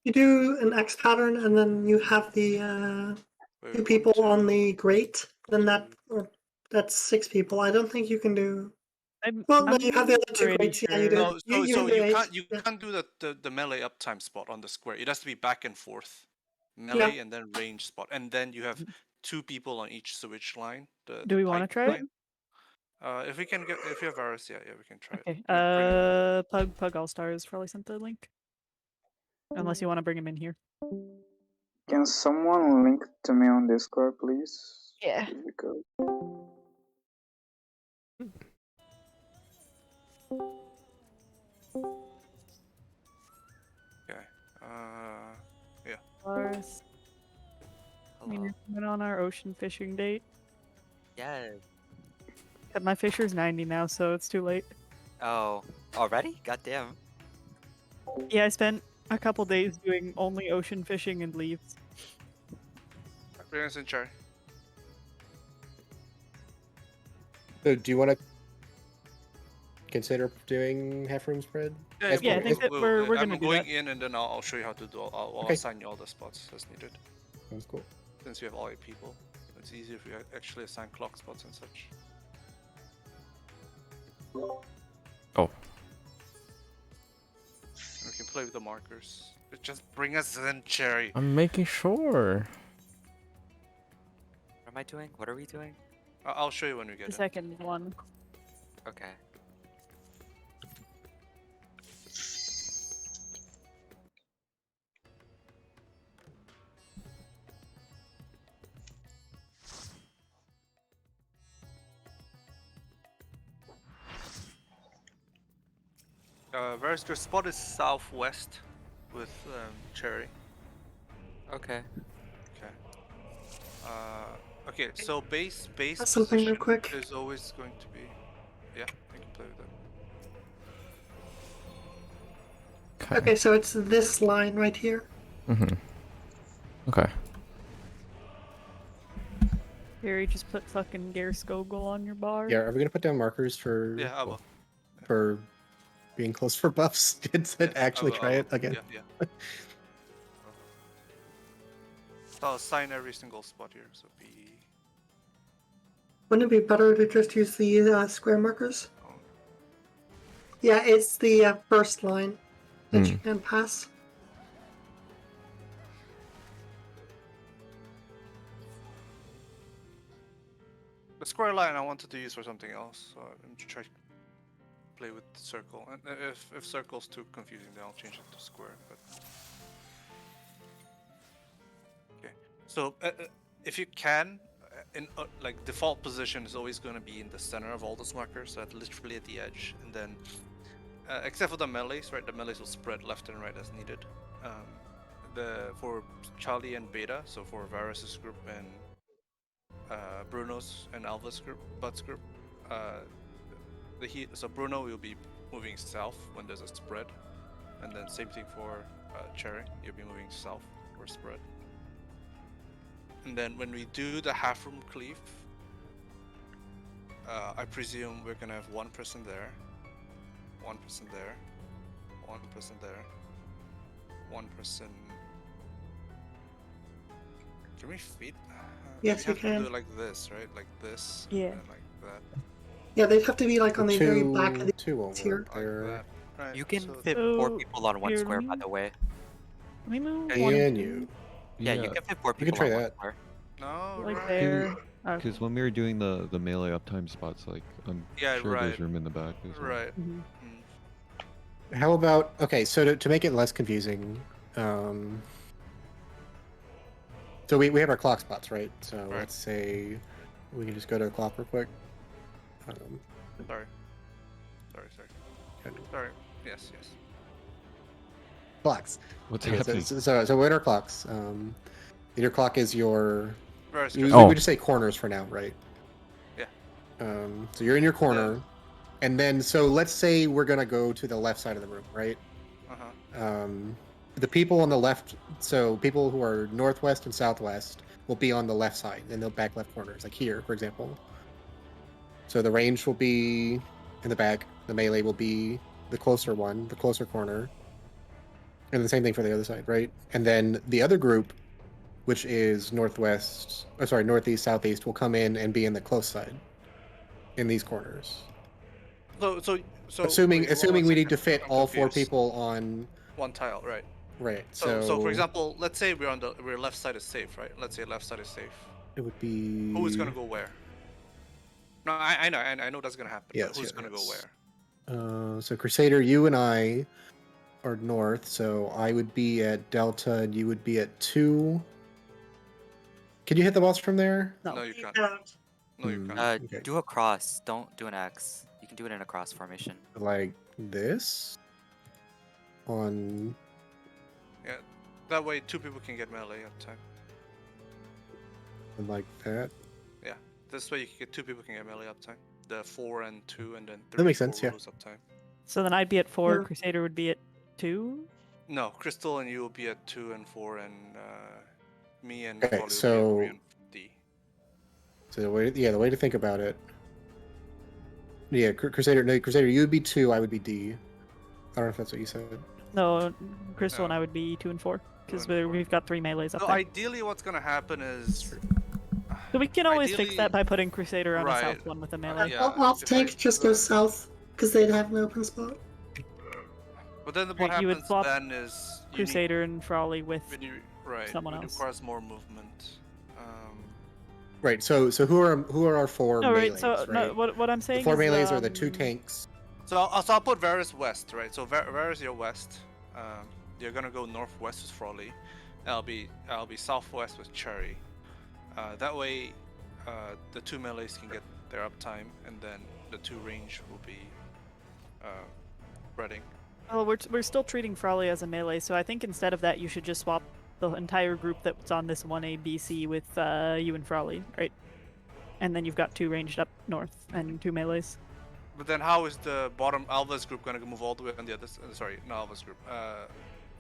You do an X pattern, and then you have the Wait, two one, people two, on the grate. Then two. that's 6 people. I don't think you can do. I'm, Well, no, I'm you have the other 2 pretty grates. Yeah, you sure. do. No, You so can do you 8. can't Yeah. do the melee uptime spot on the square. It has to be back and forth, Yeah. melee and then range spot, and then you have 2 people on each switch line. Do we want to try it? If we can get, if you have Varus, yeah, we can try Okay. it. Pug All Stars probably sent the link. Unless you want to bring him in here. Can someone link to me on Discord, please? Yeah. If you could. Okay. Yeah. Varus. Hello. We're coming on our ocean fishing date. Yes. But my fisher's 90 now, so it's too late. Oh, already? Goddamn. Yeah, I spent a couple days doing only ocean fishing and leaves. Bring us in, Cherry. So do you want to consider doing half room spread? Yeah, As Yeah, I part- think as- that we're I'm gonna do going that. in, and then I'll show you how to do. I'll Okay. assign you all the spots as needed. Sounds cool. Since we have all 8 people, it's easier if we actually assign clock spots and such. Oh. We can play with the markers. Just bring us in, Cherry. I'm making sure. What am I doing? What are we doing? I'll show you when we get The in. second one. Okay. Where's your spot is southwest with Cherry. Okay. Okay. Okay. So base That's something real position quick. is always going to be. Yeah, you can play with that. Okay, so it's this line right here. Okay. Barry, just put fucking Garskogel on your bar. Yeah, are we gonna put down markers for Yeah, I will. for being close for buffs? Kids that Yes, I actually will, try I it will. again. Yeah. So I'll assign every single spot here. So B. Wouldn't it be better to just use the square markers? Oh. Yeah, it's the first line that you can pass. The square line I wanted to use for something else, so I'm play with circle. And if circle's too confusing, then I'll change it to square. But okay. So if you can, in like default position is always going to be in the center of all those markers, so literally at the edge, and then except for the melees, right? The melees will spread left and right as needed. For Charlie and Beta, so for Varus's group and Bruno's and Alva's group, But's group, so Bruno will be moving south when there's a spread, and then same thing for Cherry, you'll be moving south for spread. And then when we do the half room cleave, I presume we're gonna have one person there, one person there, one person there, one person. Can we feed? Yes, we have to can. do it like this, right? Like this. Yeah. And like that. Yeah, they'd have to be like on the very back of the two won't here. work there. Like that. Right. You can so fit 4 So, people on one here, square, let by me- the way. Let me move Can one and you? Yeah, you can fit 4 We people can try on one that. square. No. like right. there. Because when we were doing the melee uptime spots, like I'm Yeah, sure right. there's room in the back as well. Right. Mhm. How about okay? So to make it less confusing, so we have our clock spots, right? So Right. let's say we can just go to a clock real quick. Sorry. Okay. Sorry. Yes. Clocks. What's Okay, happening? so we're in our clocks. Your clock is your. Very We, straight. we just say corners for now, right? Yeah. So you're in your corner, and then so let's say we're gonna go to the left side of the room, right? The people on the left, so people who are northwest and southwest, will be on the left side, in the back left corners, like here, for example. So the range will be in the back. The melee will be the closer one, the closer corner, and the same thing for the other side, right? And then the other group, which is northeast, southeast, will come in and be in the close side, in these corners. So assuming wait, one we need second. to fit I'm all 4 confused. people on. One tile, right? Right. So for example, let's say we're left side is safe, right? Let's say left side is safe. It would be. Who is gonna go where? No, I know that's gonna happen. Yes, but who's yes, gonna go yes. where? So Crusader, you and I are north, so I would be at Delta and you would be at 2. Can you hit the boss from there? No. No, you can't. Out. No, you can't. Okay. Do a cross. Don't do an X. You can do it in a cross formation. Like this? On. Yeah, that way 2 people can get melee uptime. Like that? Yeah, this way you can get 2 people can get melee uptime. The 4 and 2, and then 3. That makes 4 sense, yeah. lose uptime. So then I'd be at 4, Yeah. Crusader would be at 2. No, Crystal and you will be at 2 and 4, and me and Okay, Polly will so- be at 3 and D. So the way to think about it. Yeah, Crusader, you would be 2, I would be D. I don't know if that's what you said. No, Crystal and No. I would be 2 and 4 because 2 and 4. we've got 3 melees up So there. ideally, what's gonna happen is. So we can always fix ideally- that by putting Crusader on Right. a south one with a melee. Yeah, Off if tank I- just goes south because they'd have an open spot. But then what Right, you would happens swap then is you need- Crusader and Frawley with when you right, someone it else. requires more movement. Right. So who are our 4 No, right. melees? So right? no, what I'm The saying 4 is melees are the 2 tanks. So I'll put Varus west, right? So Varus your west. You're gonna go northwest with Frawley. I'll be southwest with Cherry. That way, the 2 melees can get their uptime, and then the 2 range will be spreading. Well, we're still treating Frawley as a melee, so I think instead of that, you should just swap the entire group that's on this 1A BC with you and Frawley, right? And then you've got 2 ranged up north and 2 melees. But then how is the bottom Alva's group gonna move all the way on the other? Sorry, not Alva's group.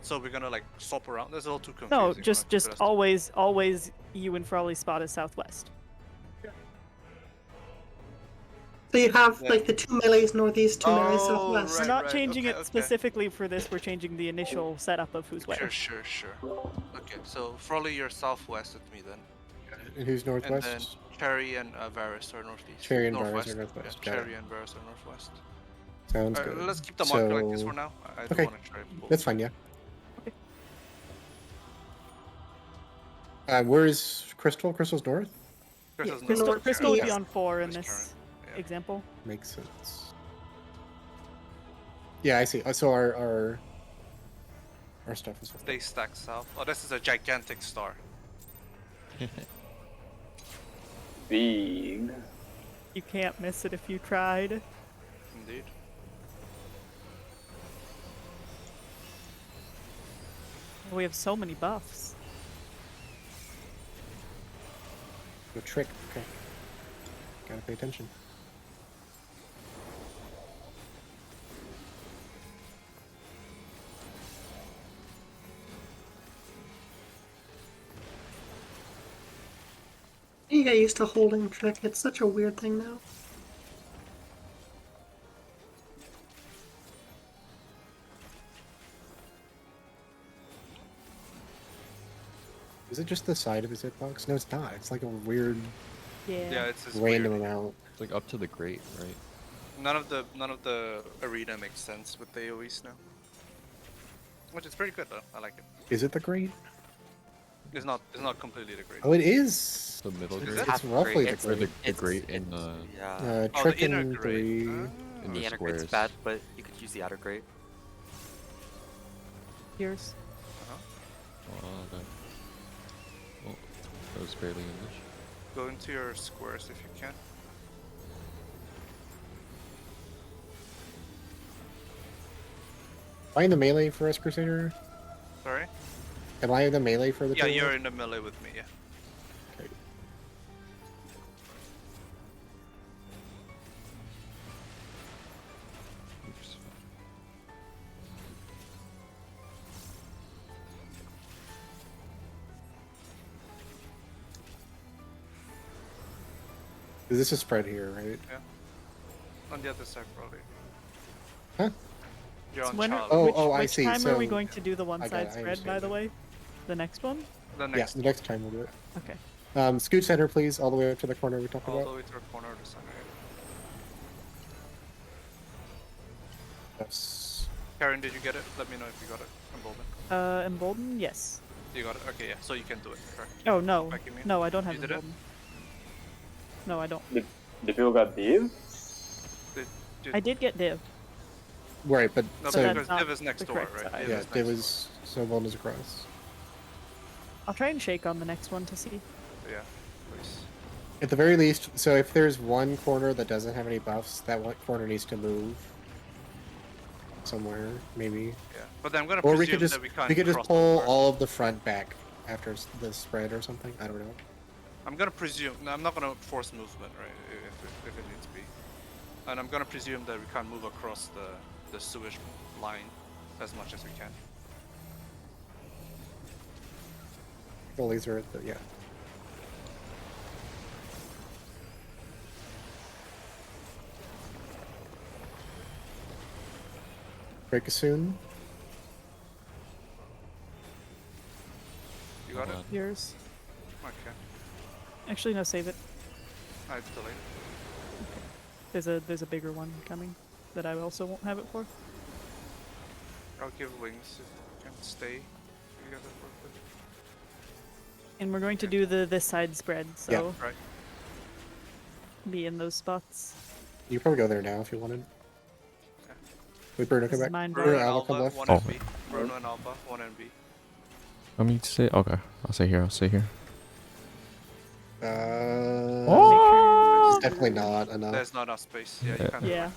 So we're gonna like swap around. That's a little too confusing. No, when I just put us- always you and Frawley's spot is southwest. So you have Yeah. like the 2 melees northeast, 2 melees Oh, southwest. We're Right, not right, changing okay, it okay. specifically for this. We're changing the initial setup of who's where. Sure. Okay, so Frawley, you're southwest with me then. And who's And northwest? then Cherry and Varus are northeast. Cherry and Varus are northwest. northwest, Yeah, got it. Cherry and Varus are northwest. Sounds Alright, good. let's keep the marker like this So- for now. I okay. don't want to try both. That's fine, yeah. Okay. Where is Crystal? Crystal's north? Crystal's Crystal, north, Crystal would be Cherry on 4 in is this current, yeah. example. Makes sense. Yeah, I see. So our stuff is. They stack south. Oh, this is a gigantic star. Big. You can't miss it if you tried. Indeed. We have so many buffs. The trick. Okay. Gotta pay attention. You get used to holding trick. It's such a weird thing now. Is it just the side of his hitbox? No, it's not. It's like a weird Yeah, it's just random weird. amount. It's like up to the great, right? None of the arena makes sense with the AoEs now. Which is pretty good though. I like it. Is it the great? It's not completely the great. Oh, it is. The middle Is great. it? It's roughly the It's- Or great. the great in the Yeah. Oh, Trick the inner and great. 3. in The the inner squares. grate's bad, but you could use the outer grate. Yours. Oh, that was barely English. Go into your squares if you can. Am I in the melee for us, Crusader? Sorry? Am I in the melee for the Yeah, two of you're us? in the melee with me, yeah. Okay. Oops. This is spread here, right? On the other side probably. Huh? You're So on when Charlie. Oh, which, I which see, time are we so- going to do the one I got side it, I spread, by understand the now. way? The next one? The Yeah, next the next time we'll do it. Okay. Scoot center, please, all the way up to the corner we talked all the about. way to the corner of the center. Yes. Karen, did you get it? Let me know if you got it. Embolden. Embolden? Yes. You got it. Okay, yeah. So you can do it. Correct. Oh, no. Back in me. No, I don't have You did it? Embolden. No, I don't. The people got Div? I did get Div. Right, but No, so that's because not Div is next the door, correct right? side. Div yeah, is it next was so bold as across. I'll try and shake on the next one to see. door. Yeah, please. At the very least, so if there's one corner that doesn't have any buffs, that one corner needs to move somewhere, maybe. Yeah, but then I'm gonna Or presume we could just that we can't just cross pull over. all of the front back after the spread or something. I don't know. I'm gonna presume. No, I'm not gonna force movement, right? If it needs to be, and I'm gonna presume that we can't move across the sewage line as much as we can. The laser at the yeah. Break a soon. You got it? Hold on. Yours. Okay. Actually, no, save it. It's delayed. There's a bigger one coming that I also won't have it for. I'll give wings if you can stay. You guys have worked with. And we're going to do this side spread, so Yeah. Right. be in those spots. You can probably go there now if you wanted. Wait, Bruno, This come is back. mine, Bruno Bruno, and Alva, come Alva, left. 1 Oh. and B. Bruno and Alva, 1 and B. Let me stay. Okay, I'll stay here. I'll stay here. Oh! It's definitely not enough. There's not enough space. Yeah, you Yeah. can't do Yeah. it.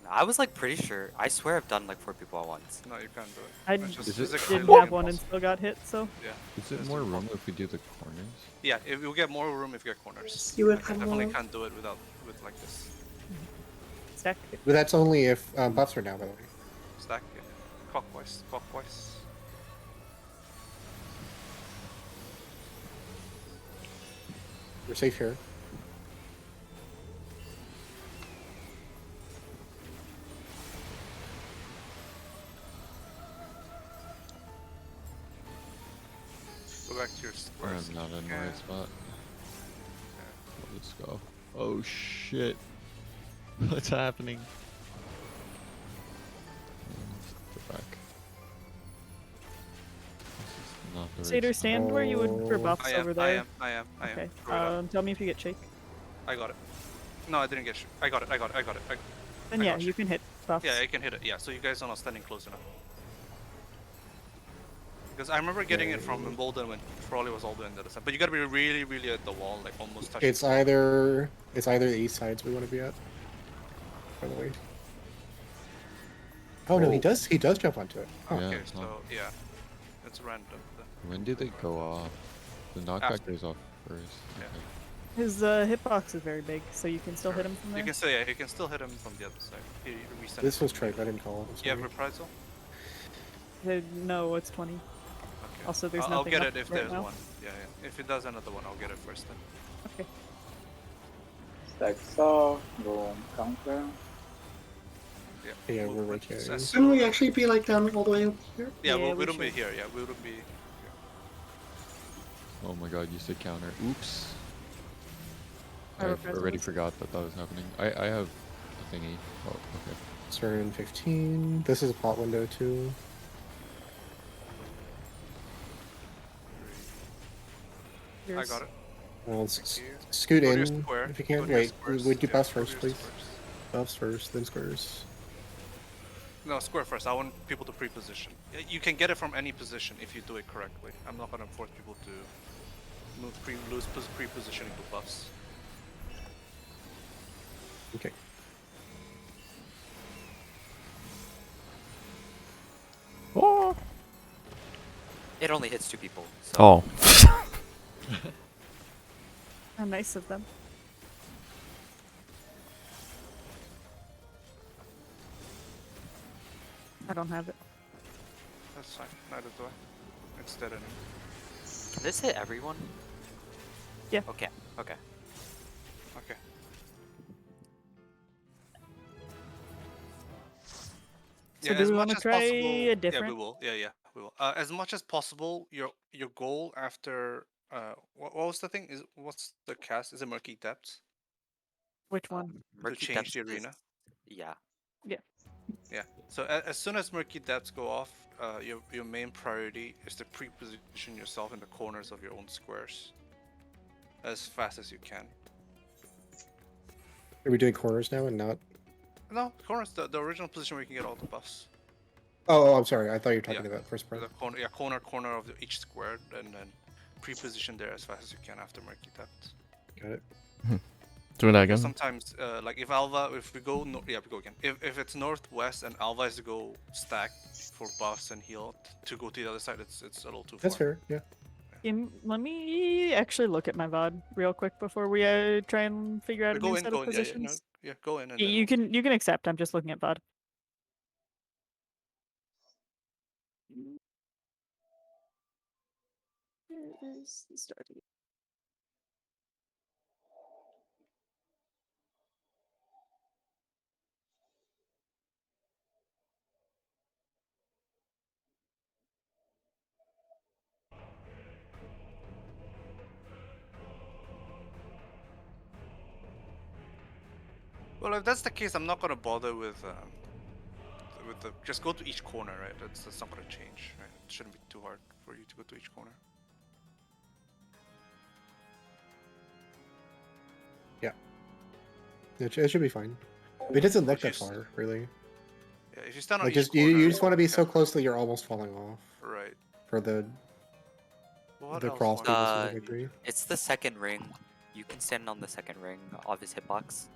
I was like pretty sure. I swear I've done like 4 people at once. No, you can't do it. I It's just Is it- physically didn't like have one and impossible. still got hit, so Yeah. Is it It's more impossible. room if we do the corners? Yeah, if we'll get more room if we get corners. You would Like, I have definitely more. can't do it with like this. stack it. But that's only if buffs are down, by the way. Stack it. Clockwise, clockwise. We're safe here. Go back to your squares. I'm not in Yeah. my spot. Let's go. Oh shit. What's happening? Go back. This is not the right Satyr, spot. stand where you would for buffs I am, over I there. am, I am, I am. Okay. Throw it up. Tell me if you get shake. I got it. No, I didn't get I got it, I got it, I got it. Then I yeah, got you can hit buffs. Yeah, I can hit it. Yeah, so you guys are not standing close enough. Because I remember getting it from Wimbledon when Frawley was all the way on the other side. But you gotta be really, really at the wall, like almost touching. It's either the east sides we want to be at. By the way. Oh no, he does jump onto it. Oh. Yeah, Okay, it's not- so yeah, it's random. When did they go off? The knockback After. goes off first. Yeah. Okay. His hitbox is very big, so you can still hit him from there. You can still, yeah, you can still hit him from the other side. He resent This it. was trick. I didn't call it. You have reprisal? No, it's 20. Okay. Also, there's I'll nothing get left it if right there's now. one. Yeah, yeah. If it does another one, I'll get it first then. Okay. Stacks off, boom, counter. Yeah, we're movement right here. success. Shouldn't we actually be like down all the way up here? Yeah, Yeah, we we don't be should. here. Yeah, we wouldn't be. Oh my god, you said counter. Oops. I I repressed already it. forgot that was happening. I have a thingy. Oh, okay. Turn 15. This is a pot window too. I Yours. got it. Well, Thank you. scoot Go to your in square. if you Go can. to your Wait, squares. would you Yeah, buffs go to first, your please? squares. Buffs first, then squares. No, square first. I want people to pre-position. You can get it from any position if you do it correctly. I'm not gonna force people to lose pre-positioning to buffs. Okay. Oh. It only hits 2 people. So. Oh. How nice of them. I don't have it. That's fine. Neither do I. It's dead anyway. Can this hit everyone? Yeah. Okay. Okay. Okay. So do as we much wanna as try possible. a Yeah, we different- will. Yeah, we will. As much as possible, your goal after what was the thing? What's the cast? Is it Murky Depths? Which one? Murky change Depths the is- arena? Yeah. Yeah. So as soon as Murky Depths go off, your main priority is to pre-position yourself in the corners of your own squares as fast as you can. Are we doing corners now and not? No, corners, the original position where you can get all the buffs. Oh, I'm sorry. I thought you were talking Yeah. about first part. The corner of each square, and then pre-position there as fast as you can after Murky Depths. Got it. Doing that again. Sometimes, like if we go, we go again. If it's northwest and Alva is to go stack for buffs and heal to go to the other side, it's a little too far. That's fair. Yeah. Let me actually look at my VOD real quick before we try and figure out a Go new in, set go of in. positions. Yeah, go in. And You can accept. I'm just looking at VOD. Where is the starting? Well, if that's the case, I'm not gonna bother with the. Just go to each corner, right? That's not gonna change, right? It shouldn't be too hard for you to go to each corner. It should be fine. It doesn't look that Just- far, really. Yeah, if you stand on Like each just corner, you just want to be so yeah, close that you're almost falling off Right. for the What the else crawl do speed I to Uh, some degree. It's the second ring. You can stand on the second ring of his hitbox.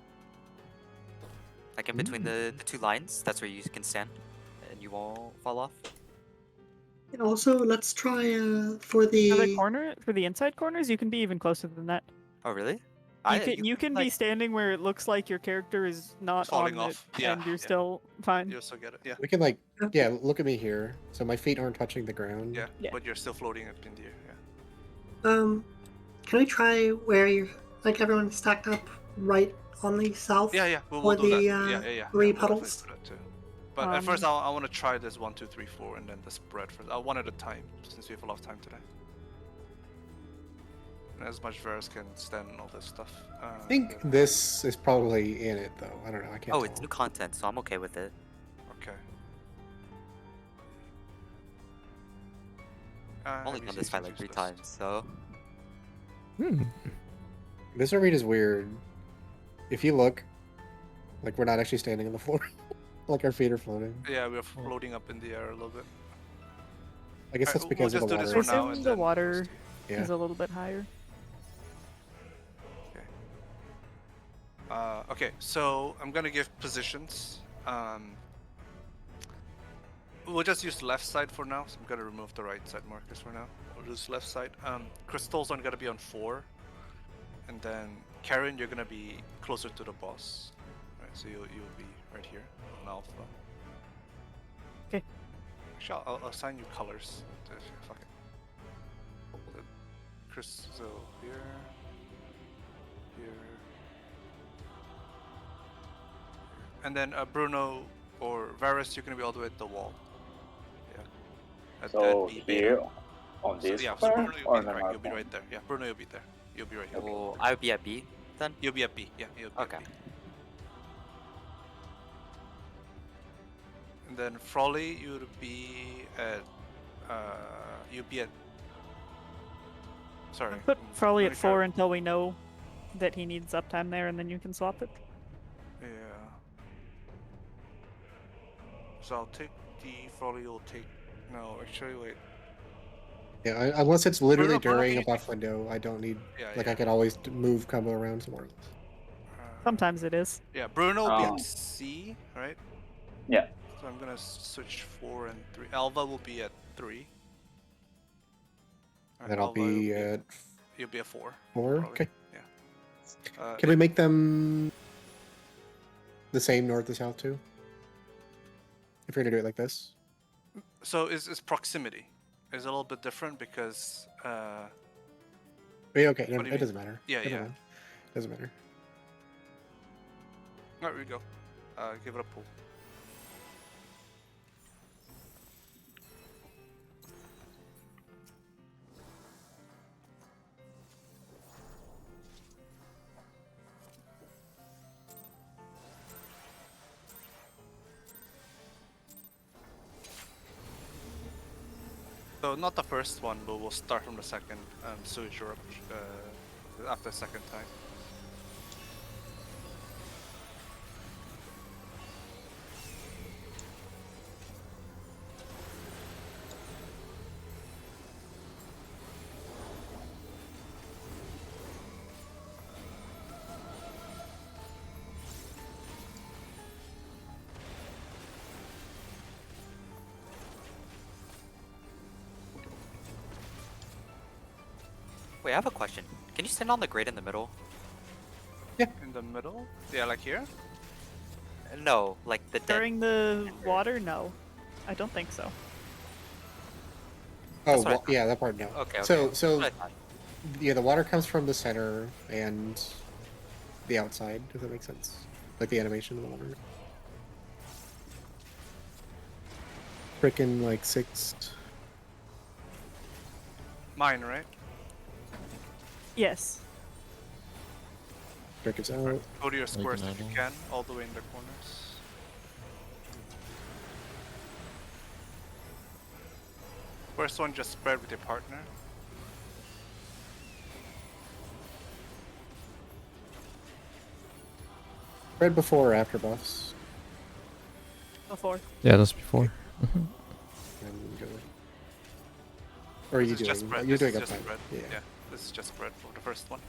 Like in between the 2 lines, that's where you can stand. And you won't fall off. And also, let's try For for the the. corner, for the inside corners, you can be even closer than that. Oh, really? You can be standing where it looks like your character is not Falling on off. it, Yeah, and you're yeah. still fine. You also get it. Yeah. We can like look at me here. So my feet aren't touching the ground. Yeah. Yeah. But you're still floating up in the air. Yeah. Can we try where you're like everyone stacked up right on the south? Yeah. We'll Or do that. the, Yeah. three we'll definitely puddles? do that too. But at first, I want to try this 1, 2, 3, 4, and then the spread first. One at a time, since we have a lot of time today. And as much Varus can stand and all this stuff. I think this is probably in it though. I don't know. I can't. Oh, tell. it's new content, so I'm okay with it. Okay. I've only done this fight like 3 times, so. This read is weird. If you look, Like we're not actually standing on the floor. Like our feet are floating. Yeah, we're floating up in the air a little bit. I guess that's We'll because just of the do this water. for now, I and assume the then we'll water see. Yeah. is a little bit higher. Okay, so I'm gonna give positions. We'll just use left side for now. So I'm gonna remove the right side markers for now. We'll use left side. Crystal's on gonna be on 4, and then Karen, you're gonna be closer to the boss. Right, so you'll be right here on Alpha. Okay. Actually, I'll assign you colors. Fuck it. Chris, so here, here. And then Bruno or Varus, you're gonna be all the way at the wall. Yeah. So B here, beta. on So, this yeah, so square, Bruno, or you'll the be, north you'll be one? right there. Yeah, Bruno, you'll be there. You'll be right here. Well, I would be at B then. You'll be at B. Yeah, you'll be Okay. at B. And then Frawley, you'll be at. You'll be at. Sorry. Put Frawley at let me 4 try- until we know that he needs uptime there, and then you can swap it. Yeah. So I'll take D. Frawley will take. No, actually, wait. Yeah, unless it's literally Bruno, during can a you buff window, I don't need. Yeah, Like yeah. I could always move combo around somewhere else. Sometimes it is. Yeah, Bruno will be Oh. at C, right? Yeah. So I'm gonna switch 4 and 3. Alva will be at 3. Then I'll Alva will be at You'll be at 4. 4. probably. Okay. Yeah. Can we make them the same north to south too? If you're gonna do it like this. So is proximity is a little bit different because Yeah, okay, What do you it mean? doesn't matter. Yeah, Never yeah. mind. Doesn't matter. there we go. Give it a pull. So not the first one, but we'll start from the second sewage eruption after the second time. Wait, I have a question. Can you stand on the grid in the middle? In the middle? Yeah, like here? No, like the dead. During the water, no. I don't think so. Oh, That's what I well, thought. yeah, that part no. Okay, okay. So That's what I thought. yeah, the water comes from the center and the outside, if that makes sense. Like the animation of the water. Frickin' like 6. Mine, right? Yes. Crickets out. Go to your squares if you another. can, all the way in the corners. First one, just spread with your partner. Red before or after buffs. Before. Yeah, that's before. And go. Or are you This is just doing? spread. You're This doing is just uptime. spread. Yeah. Yeah, this is just spread for the first one.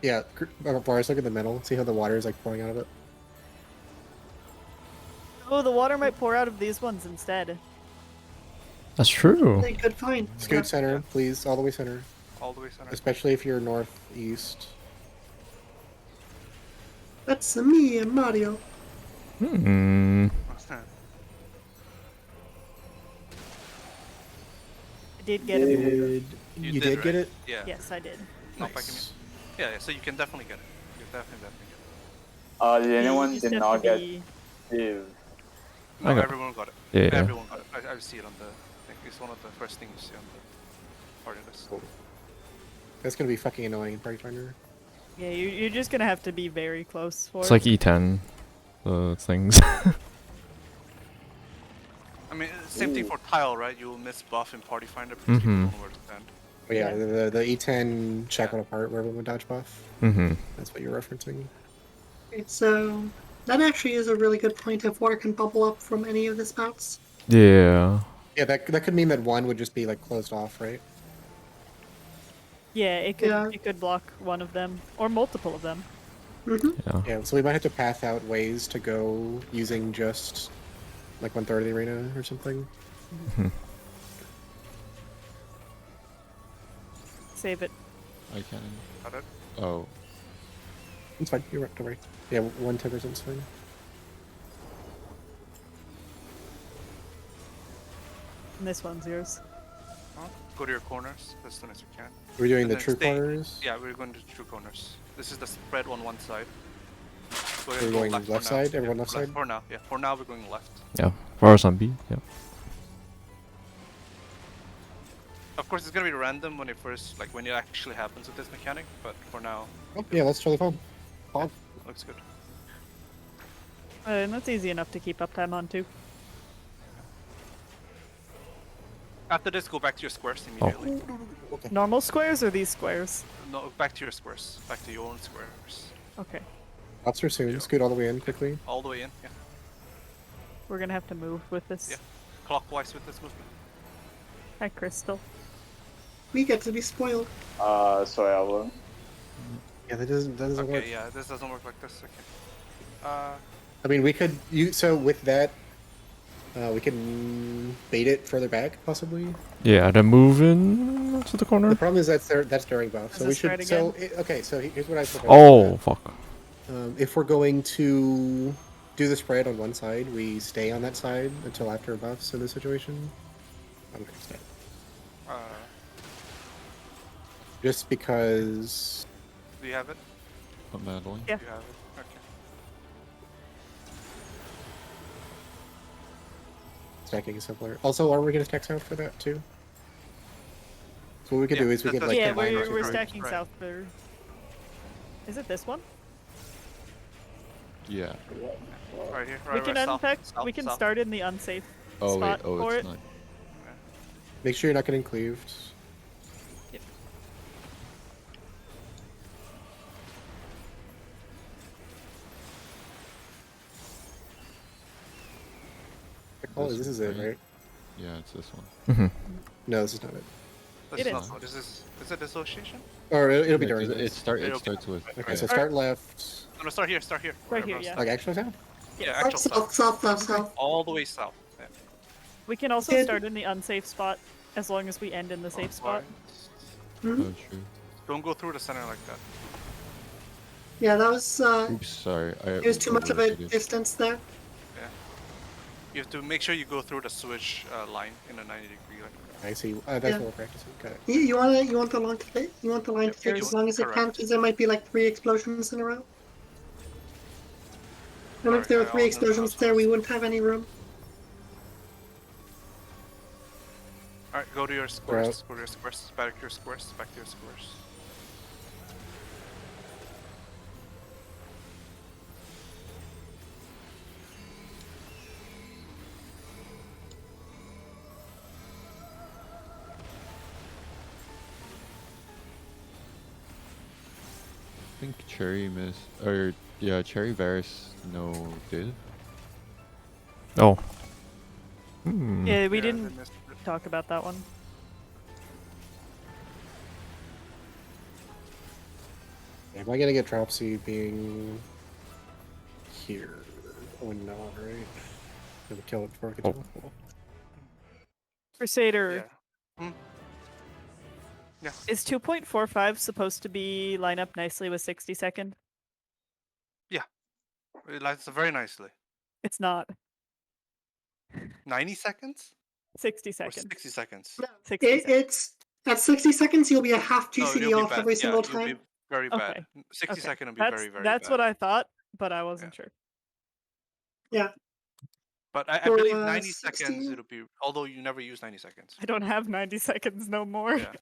Yeah, Boris, look at the middle. See how the water is like pouring out of it? Oh, the water might pour out of these ones instead. That's true. They could find. Scoot center, please, all the way center. All the way center. Especially if you're northeast. That's me and Mario. Hmm. I did get him. You did get right? it? Yeah. Yes, I did. Not back Nice. in. Yeah, so you can definitely get it. You can definitely get it. Did anyone You just did have not to get be- Div? No, I got it. everyone got it. Yeah, yeah. Everyone got it. I see it on the thing. It's one of the first things you see on the party list. Cool. That's gonna be fucking annoying in Party Finder. Yeah, you're just gonna have to be very close for It's it. like E10. The things. I mean, same thing Ooh. for tile, right? You will miss buff in party finder because people Mhm. don't know where to stand. Oh, yeah, Yeah. the E10 check on a part where everyone dodge buff. Mm-hmm. That's what you're referencing. Okay, so that actually is a really good point if water can bubble up from any of the spouts. Yeah. Yeah, that could mean that one would just be like closed off, right? Yeah, it could Yeah. it could block one of them or multiple of them. Mm-hmm. Yeah. Yeah, so we might have to path out ways to go using just like 1/3 of the arena or something. Mhm. Save it. I can. Got it. Oh, It's fine. You're right. Don't worry. Yeah, 1/10% is fine. And this one's yours. Go to your corners as soon as you can. We're doing And the then true stay- corners. Yeah, we're going to true corners. This is the spread on one side. We're We're gonna go going left, left for now. side? Everyone Yeah, left side? For now, yeah. For now, we're going left. Yeah. Varus on B. Yeah. Of course, it's gonna be random when it first, like when it actually happens with this mechanic. But for now, Oh, yeah, that's totally fine. Fine. looks good. And that's easy enough to keep uptime on too. After this, go back to your squares Oh. immediately. Okay. Normal squares or these squares? No, back to your squares. Back to your own squares. Okay. Lobster soon. Scoot all the way in quickly. All the way in. Yeah. We're gonna have to move with this. Yeah. Clockwise with this movement. Hi, Crystal. We get to be spoiled. Sorry, Alva. Yeah, that doesn't Okay, work. yeah, this doesn't work like this. Okay. I mean, we could so with that, we can bait it further back possibly. Yeah. Then move in to the corner. The problem is that's during buff, Is so we this should. right So again? okay, so here's what I propose. Oh fuck. If we're going to do the spread on one side, we stay on that side until after buffs in this situation. I'm gonna stay. Just because. Do you have it? what Madeline? Yeah. You have it. Okay. Stacking is simpler. Also, are we going to text out for that too? So what we could Yeah, do is we that's could what- like yeah, combine we're two we're groups. stacking Right. south there. Is it this one? Yeah. Right here. we Right, can right, south, unpack. south, we can south. start in the unsafe Oh wait. spot Oh, for it's it. not. Make sure you're not getting cleaved. Yep. Oh, this is it, right? right? Yeah, it's this one. Mm-hmm. No, this is not it. This It is not is. what this is it dissociation? Or it'll be It, during it this. starts It'll be- with. Okay, so Alright. start left. No, start here. Start here. Right wherever here, else. yeah. Like actual sound? Yeah, actual South, south. south, south. All the way south. Yeah. We can also Did- start in the unsafe spot as long as we end in the safe spot. Mm-hmm. Oh, true. Don't go through the center like that. Yeah, that was. Oops, sorry. It was too much of a overshooted. distance there. You have to make sure you go through the switch line in a 90-degree line. I see. That's Yeah. what we're practicing. Got it. You want the line to take? You want the line to take you as long as it can, correct. because there might be like 3 explosions in a row. And Sorry, if there were I 3 wasn't- explosions there, we wouldn't have any room. Alright, go to your squares. out. Go to your squares. Back to your squares. Back to your squares. I think Cherry missed. Or yeah, Cherry Varus no did. Oh. Hmm. Yeah, we Yeah, didn't they missed it. talk about that one. Am I gonna get Dropsy being here? Or not, right? Gonna kill it before it gets Oh. awful. Crusader, Yeah. Yeah. is 2.45 supposed to be line up nicely with 60 second? It lines up very nicely. It's not. 90 seconds? 60 Or seconds. 60 seconds? 60 seconds. It's at 60 seconds, you'll be a half No, GCD you'll be off bad. every Yeah, single you'll be time. very Okay. bad. 60 Okay. second will be That's very, very that's bad. what I thought, but I wasn't sure. But I So, believe 90 seconds 60? it'll be, although you never use 90 seconds. I don't have 90 seconds no more. Yeah.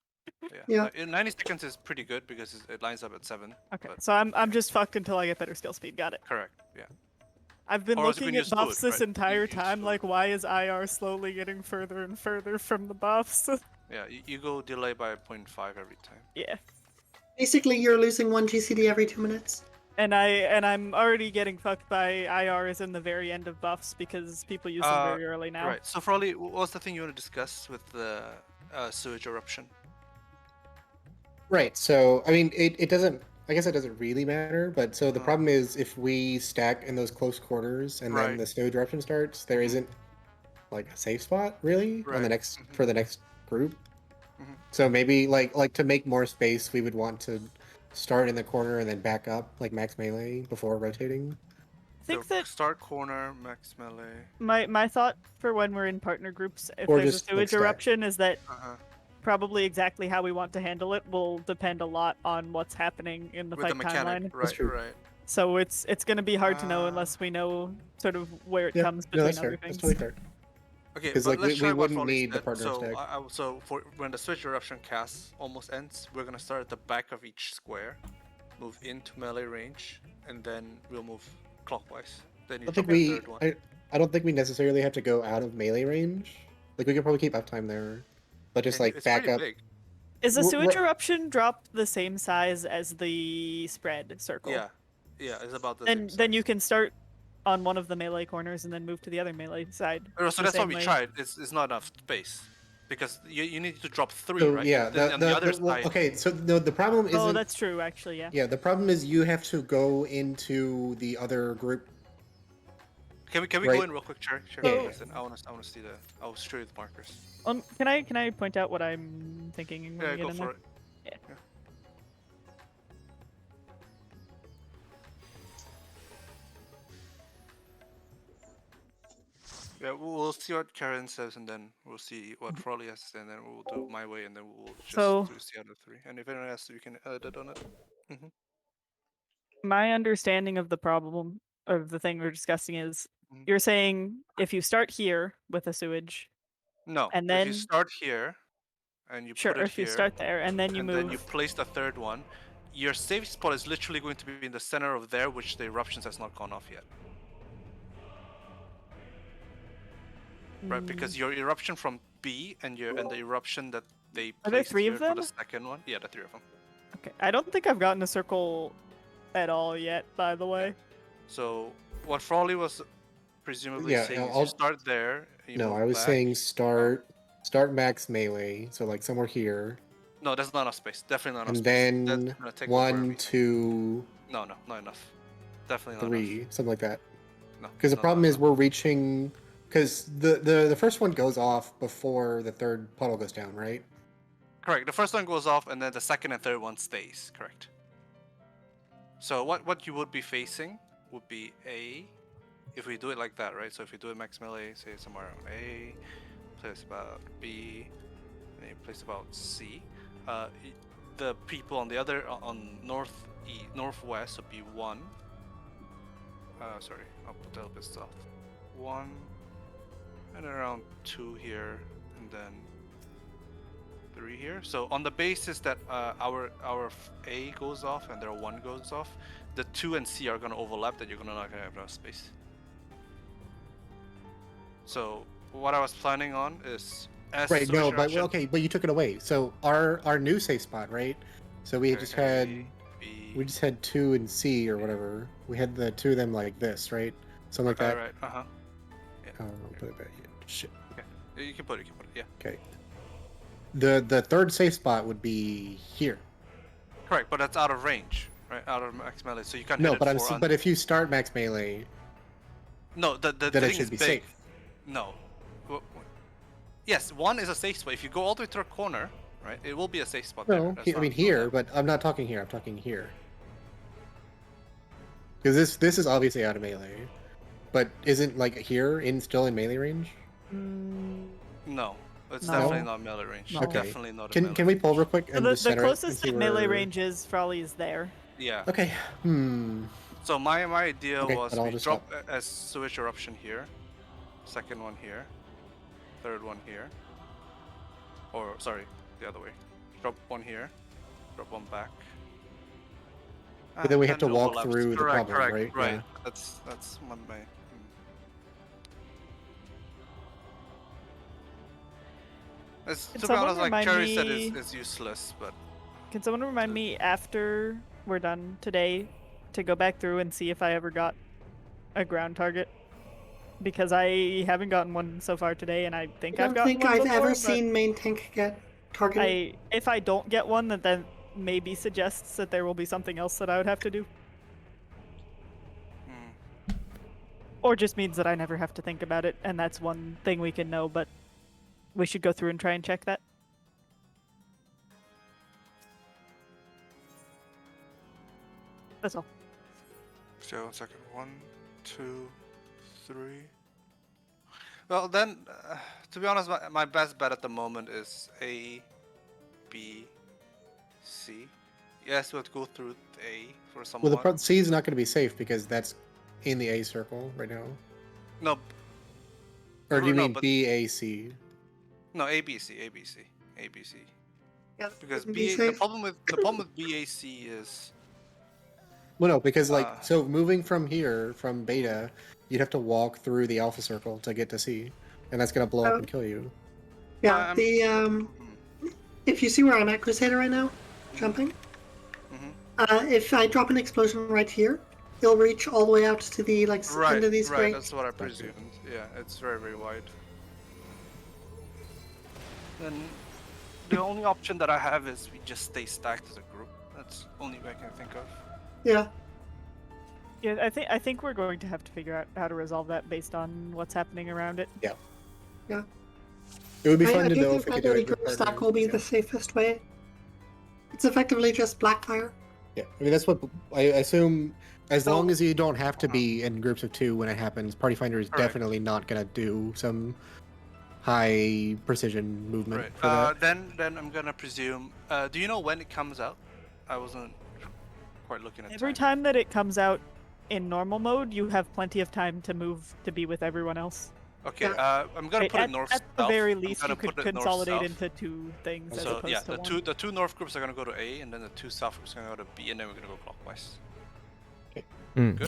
Yeah. Yeah. 90 seconds is pretty good because it lines up at 7. Okay, But so I'm just fucked until I get better skill speed. Got it. correct. Yeah. I've been Or else you looking can at use buffs food, this right? entire You use time, food. like why is IR slowly getting further and further from the buffs? Yeah, you go delay by 0.5 every time. Yeah. Basically, you're losing 1 GCD every 2 minutes. And I'm already getting fucked by IRs in the very end of buffs because people use them very early now. Right. So Frawley, what's the thing you want to discuss with the sewage eruption? Right. So I mean, it doesn't. I guess it doesn't really matter. But so the problem is if we stack in those close quarters and then the snow eruption starts, there isn't like a safe spot really on the next for the next group. So maybe like to make more space, we would want to start in the corner and then back up like max melee before rotating. I think so that start corner, max melee. My thought for when we're in partner groups, if Or there's a just, like, sewage stack. eruption, is that probably exactly how we want to handle it will depend a lot on what's happening in the With fight the mechanic, timeline. right? Right. So it's going to be hard to know unless we know sort of where it comes No, between that's other fair. things. That's totally fair. Okay, Because but like let's we try what wouldn't Frawley need the said. partner So, stack. so for when the switch eruption cast almost ends, we're gonna start at the back of each square, move into melee range, and then we'll move clockwise. Then you I don't drop think the we. third one. I don't think we necessarily have to go out of melee range. Like we could probably keep uptime there, but just like It's back pretty up. big. Is the sewage Right. eruption drop the same size as the spread circle? Yeah, it's about the same Then size. you can start on one of the melee corners and then move to the other melee side. So the that's what same we way. tried. It's not enough space because you need to drop 3, So right? yeah, Then on the other well, side. okay. So the problem isn't. Oh, that's true. Actually, yeah. Yeah, the problem is you have to go into the other group. Can we right. go in real quick, Cherry? Yeah. Listen, I want to see the. I'll show you the markers. Can I point out what I'm thinking when Yeah, we get go in for there? it. Yeah. Yeah, we'll see what Karen says, and then we'll see what Frawley has to say, and then we'll do my way, and then we'll just So- do the other 3. And if anyone has to, you can edit on it. My understanding of the problem of the thing we're discussing is Mhm. you're saying if you start here with a sewage, No, and if you then start here, and you sure, put it if you here, start there and then you move. then you place the third one, your safe spot is literally going to be in the center of there, which the eruptions has not gone off yet. Right, because your eruption from B and the eruption that they Are there placed 3 here of for them? the second one. Yeah, the 3 of them. Okay, I don't think I've gotten a circle at all yet. By the way. So what Frawley was presumably Yeah, saying is I'll- you start there. You No, move I was back. saying start max melee, so like somewhere here, No, that's not enough space. Definitely not enough and space. then That's gonna take over 1, everything. 2, No, not enough. Definitely not 3, something like that. enough. No. Because the no, problem no, is no. we're reaching. Because the first one goes off before the third puddle goes down, right? Correct. The first one goes off, and then the second and third one stays. Correct. So what you would be facing would be A, if we do it like that, right? So if we do it max melee, say somewhere around A, place about B, and you place about C. The people on the other on northwest would be 1. Sorry, I'll put that a bit south. 1, and around 2 here, and then 3 here. So on the basis that our A goes off and their 1 goes off, the 2 and C are gonna overlap. That you're not gonna have enough space. So what I was planning on is Right. No, but okay, but you took it away. So our new safe spot, right? So we just had B. we just had 2 and C or whatever. We had the 2 of them like this, right? Something like that. Right. Yeah. Oh, I'll put it back here. Shit. Okay. You can put it. Yeah. Okay. The third safe spot would be here. Correct, but that's out of range, right? Out of max melee, so you can't. No, hit but it but if you start max melee, no, the then thing it should is be big. safe. No. Yes, 1 is a safe spot. If you go all the way to a corner, right, it will be a safe spot. No, there. I mean here, but I'm not talking here. I'm talking here. Because this is obviously out of melee, but isn't like here still in melee range? No, it's No. definitely not melee range. No. Okay. Definitely not. A melee Can we pull range. real quick So and the just center it and closest see that melee where- range is Frawley is there. Yeah. Okay. So my idea Okay, was but I'll we just drop a sewage eruption here, second one here, third one here, or sorry, the other way. Drop 1 here, drop 1 back. But then we have to it walk overlaps. through the Correct, problem, correct, right? Right. Yeah. That's one of my. To be someone honest, like remind Cherry said, me- is useless, but Can someone remind me after we're done today to go back through and see if I ever got a ground target? Because I haven't gotten one so far today, and I think I I've don't gotten think one I've before, ever but seen main tank get targeted. if I don't get one, then maybe suggests that there will be something else that I would have to do. Or just means that I never have to think about it, and that's one thing we can know, but we should go through and try and check that. That's all. so 1 second. 1, 2, 3. Well, then, to be honest, my best bet at the moment is A, B, C. Yes, we'll go through A for somewhat. Well, the C is not going to be safe because that's in the A circle right now. No. Or do you No, mean but- B, A, C? No, A, B, C, A, B, C, A, B, C. Yeah, Because wouldn't be the safe. problem with BAC is Well, no, because so moving from here, from beta, you'd have to walk through the alpha circle to get to C, and that's going to blow up and kill you. Yeah, if you see where I'm at, Crusader, right now, jumping, if I drop an explosion right here, it'll reach all the way out to the end of these right. great. That's what I presumed. Yeah, it's very, very wide. Then the only option that I have is we just stay stacked as a group. That's the only way I can think of. Yeah. Yeah, I think we're going to have to figure out how to resolve that based on what's happening around it. Yeah. Yeah. It would be I fun to do know think if we could do manually it with group stack partners. will be Yeah. the safest way. It's effectively just Blackfire. Yeah, I mean that's what I assume. As long as you don't have to be in groups of 2 when it happens, Party Finder is definitely not gonna do some high precision movement Right. for that. Then I'm gonna presume. Do you know when it comes out? I wasn't quite looking at Every time that it comes out in normal mode, you have plenty of time to move to be with everyone else. Okay, I'm gonna put it north. At the very least, I'm you gonna could put it consolidate north-south. into 2 things as So opposed yeah, to one. the two north groups are gonna go to A, and then the 2 south groups are gonna go to B, and then we're gonna go clockwise. Good.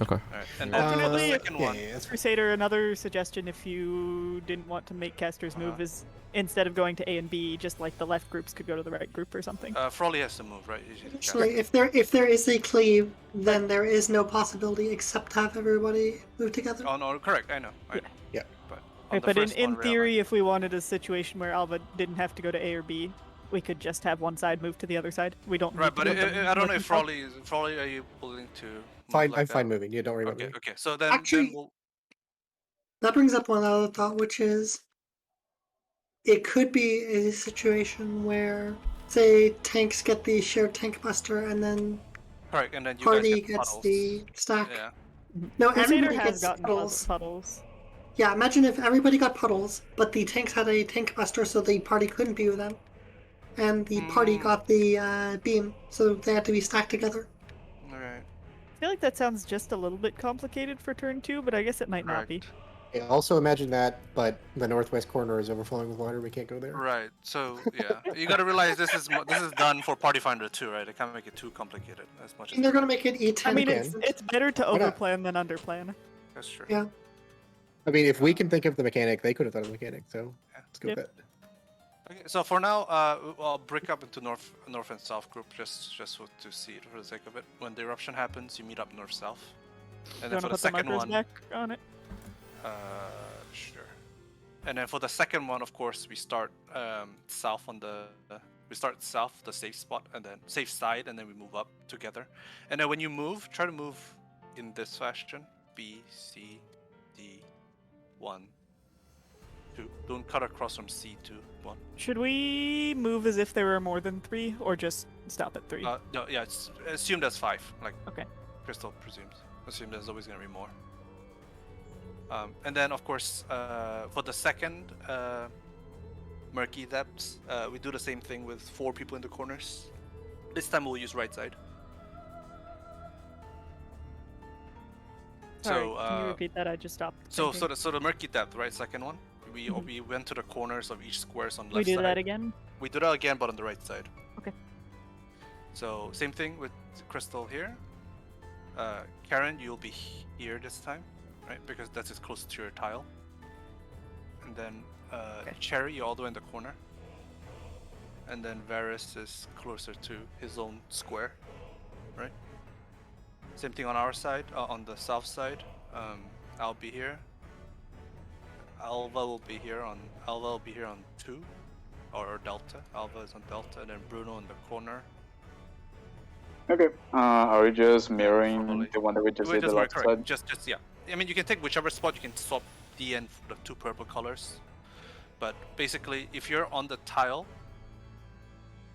Okay. All right. And then for the Alternately, second one, Crusader, another suggestion if you didn't want to make casters move is instead of going to A and B, just like the left groups could go to the right group or something. Frawley has to move, right? He's the Actually, caster. if there is a cleave, then there is no possibility except to have everybody move together. Oh no, correct. I know. I know. Yeah. But Right, the but first in one, we theory, if we wanted a situation where Alva didn't have to go to A or B, we could just have one side move to the other side. We don't. Right, need but to have them I don't know looking if south. Frawley, are you willing to? Move Fine, like I'm fine that? moving. Yeah, don't worry about Okay, me. okay. So then Actually- we'll. That brings up one other thought, which is it could be a situation where, say, tanks get the shared tank buster, and then Correct, and then you party guys get gets puddles. the stack. Yeah. No, Crusader everybody has gets gotten puddles. puddles. Yeah, imagine if everybody got puddles, but the tanks had a tank buster, so the party couldn't be with them, and the party got the beam, so they had to be stacked together. All right. I feel like that sounds just a little bit complicated for turn 2, but I guess it might not be. Yeah, also imagine that, but the northwest corner is overflowing with water. We can't go there. Right. So yeah, you gotta realize this is done for Party Finder too, right? They can't make it too complicated as much as. And they're gonna make it E10. I mean, again. it's better to Why not? overplan than underplan. That's true. Yeah. I mean, if we can think of the mechanic, they could have thought of the mechanic. So let's go with that. Okay, so for now, I'll break up into north and south group just to see it for the sake of it. When the eruption happens, you meet up north south, and then You for want to the put the second markers one, back on it? sure. And then for the second one, of course, we start south on the the safe spot, and then safe side, and then we move up together. And then when you move, try to move in this fashion: B, C, D, 1, 2. Don't cut across from C to 1. Should we move as if there were more than 3, or just stop at 3? No, yeah, assume that's 5. Like Okay. Crystal presumes. Assume there's always gonna be more. And then of course, for the second murky depths, we do the same thing with 4 people in the corners. This time we'll use right side. Sorry, So can you repeat that? I just stopped. so thinking. the murky depth, right? Second one. We went to the corners of each squares on the we left do side. that again? We do that again, but on the right side. Okay. So same thing with Crystal here. Karen, you'll be here this time, right? Because that's as close to your tile. And then Cherry, you're all the way in the corner. and then Varys is closer to his own square, right? Same thing on our side, on the south side. I'll be here. Alva will be here on 2, or Delta. Alva is on Delta, and then Bruno in the corner. Okay. Are we just mirroring Probably. the one that we just Wait, did the left correct. side? Just yeah. I mean, you can take whichever spot. You can swap the end for the 2 purple colors. But basically, if you're on the tile,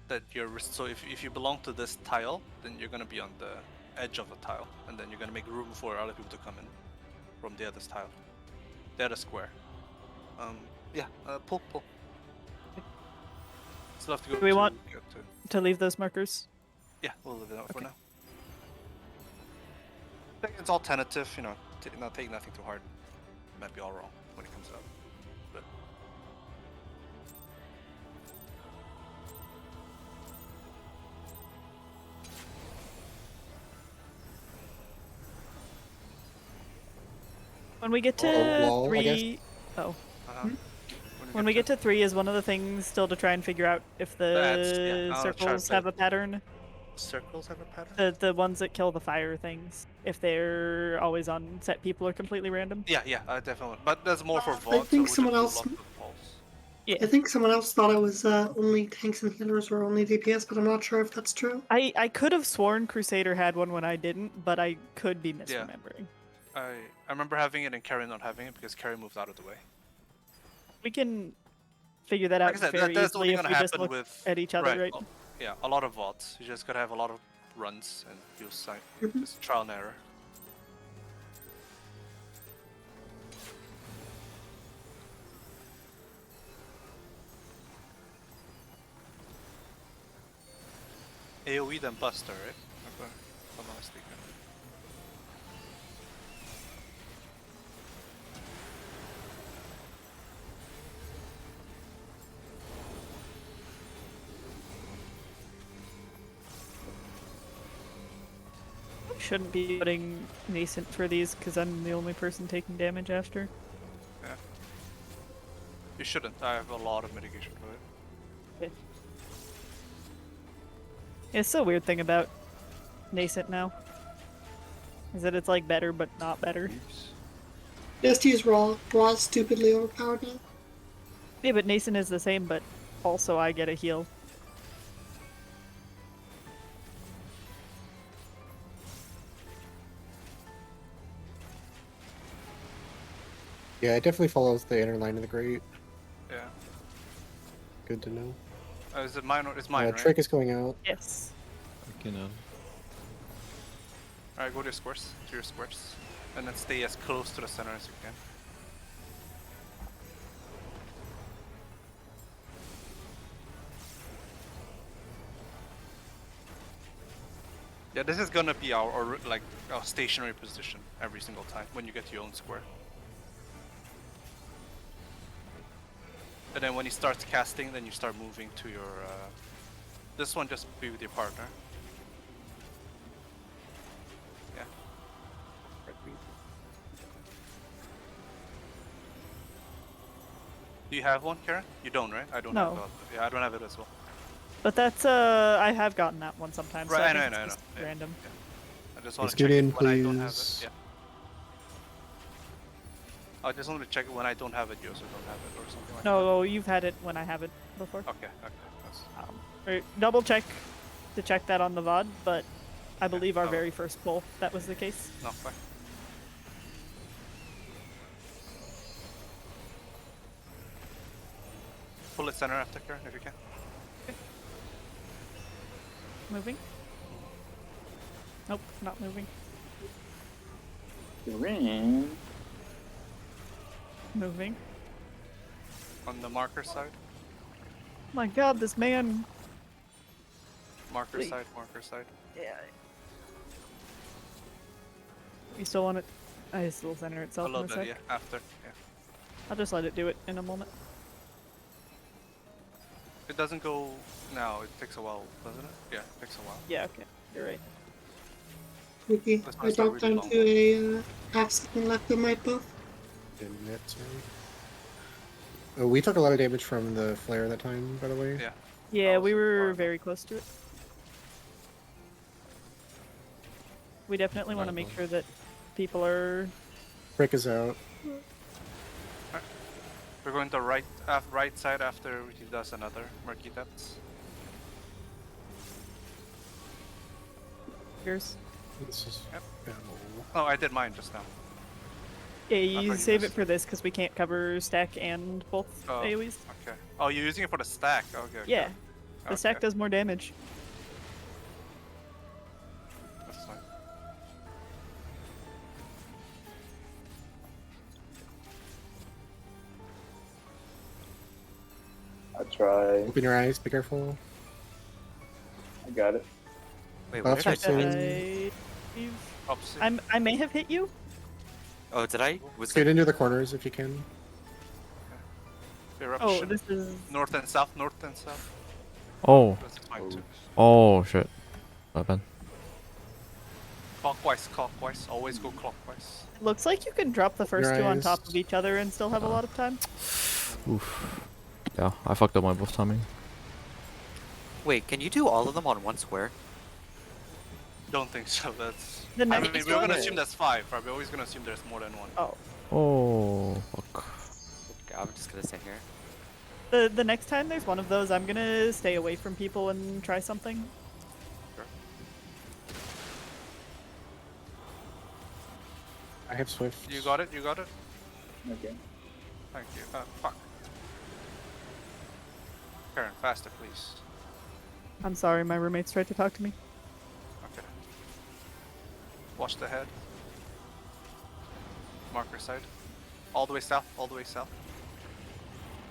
that so if you belong to this tile, then you're gonna be on the edge of the tile, and then you're gonna make room for other people to come in from the other tile, the other square. Yeah. Pull. Still have to go. Do we want to leave those markers? Yeah, we'll leave it out for now. I think it's all tentative, you know. Not take nothing too hard. Might be all wrong when it comes out. But When we get to wall, I 3, when we get to 3, is one of the things still to try and figure out if the circles have a pattern? Circles have a pattern? The ones that kill the fire things. If they're always on set people or completely random? Yeah, definitely. But that's more for vault. I think someone else. Yeah. I think someone else thought it was only tanks and healers or only DPS, but I'm not sure if that's true. I could have sworn Crusader had one when I didn't, but I could be misremembering. I remember having it and Carrie not having it because Carrie moved out of the way. We can figure that out very easily if we just look at each other, right? Yeah, a lot of vaults. You just gotta have a lot of runs and use sight. Just trial and error. AoE then Buster, right? Okay, if I'm not mistaken. Shouldn't be putting Nascent for these because I'm the only person taking damage after. Yeah. You shouldn't. I have a lot of mitigation for it. Okay. It's a weird thing about Nascent now. Is that it's like better but not better. Just use Raw. Raw is stupidly overpowered now. Yeah, but Nascent is the same, but also I get a heal. Yeah, it definitely follows the inner line of the grate. Yeah. Good to know. Is it mine or it's mine, right? Trick is going out. Yes. Okay, now. Alright, go to your squares. And then stay as close to the center as you can. Yeah, this is gonna be our stationary position every single time when you get to your own square. And then when he starts casting, then you start moving to your... this one, just be with your partner. Yeah. Do you have one, Karen? You don't, right? I don't have it. Yeah, I don't have it as well. But that's, I have gotten that one sometimes. Right, so I know. Random. Yeah. I just want to Get check in, when I don't have it. please. Yeah. I just want to check when I don't have it, you also don't have it, or something like that. No, you've had it when I have it before. Okay. Or double check to check that on the VOD, but I believe our very first pull, that was the case. No, fine. Pull it center after Karen, if you can. Moving? Nope, not moving. Green. Moving. On the marker side. My god, this man. Marker Wait. side. Yeah. You still want it? I still center itself A little in a bit, sec. yeah. After, yeah. I'll just let it do it in a moment. It doesn't go now. It takes a while, doesn't it? Yeah, it takes a while. Yeah, okay. You're right. Okay, This I one's not dropped really down to a half second left of my buff. Oh, we took a lot of damage from the flare that time, by the way. Yeah. Yeah, we was were far enough. very close to it. We definitely want to make Right. sure that people are. Break is out. We're going to right side after he does another murky depths. Yours. This is Yep. oh. Oh, I did mine just now. Yeah, I you thought you save it missed for it. this because we can't cover stack and both Oh, AoEs. okay. Oh, you're using it for the stack. Okay. Okay. Yeah, the stack Okay, does more damage. That's fine. I try. Open your eyes. Be careful. I got it. Wait, Oh, what did I that's right, do? I... Opposite. I may have hit you. Oh, did I? Was Get it? into the corners if you can. Oh, Eruption. this is. North and south. North and south. Oh. That's fine too. Oh shit. My bad. Clockwise. Clockwise. Always go clockwise. It looks like you can drop the first two on top eyes. of each other and still have a lot of time. Oof. Yeah, I fucked up my buff timing. Wait, can you do all of them on one square? Don't think so. That's. The I mean, next we're one? gonna assume that's 5. Right? We're always gonna assume there's more than one. Oh, Oh fuck. Okay, I'm just gonna sit here. the next time there's one of those, I'm gonna stay away from people and try something. Sure. I have Swift. You got it. You got it. Okay. Thank you. Fuck. Karen, faster, please. I'm sorry, my roommates tried to talk to me. Okay. Watch the head. Marker side. All the way south. All the way south.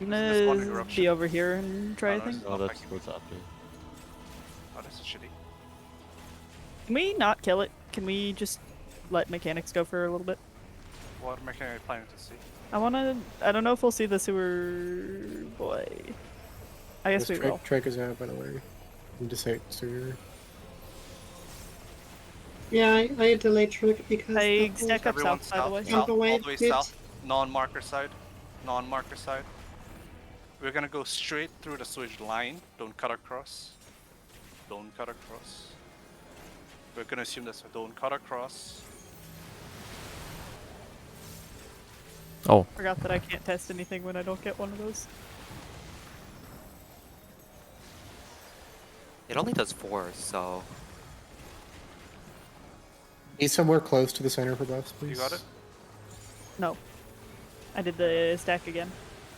I'm This one gonna eruption. be over here and try Oh, a no, thing. it's Oh, not that's packing. what's after. Oh, that's shitty. Can we not kill it? Can we just let mechanics go for a little bit? What mechanic are you planning to see? I don't know if we'll see the sewer boy. I guess we will. Trek is out, by the way. You just say sewer. Yeah, I delayed trick because I that stack up Everyone south, by the way. south, Jump away, all the way please. south. Non-marker side. Non-marker side. We're gonna go straight through the sewage line. Don't cut across. Don't cut across. We're gonna assume that's a don't cut across. Oh. Forgot that I can't test anything when I don't get one of those. It only does 4, so Be somewhere close to the center for buffs, please. You got it? No. I did the stack again.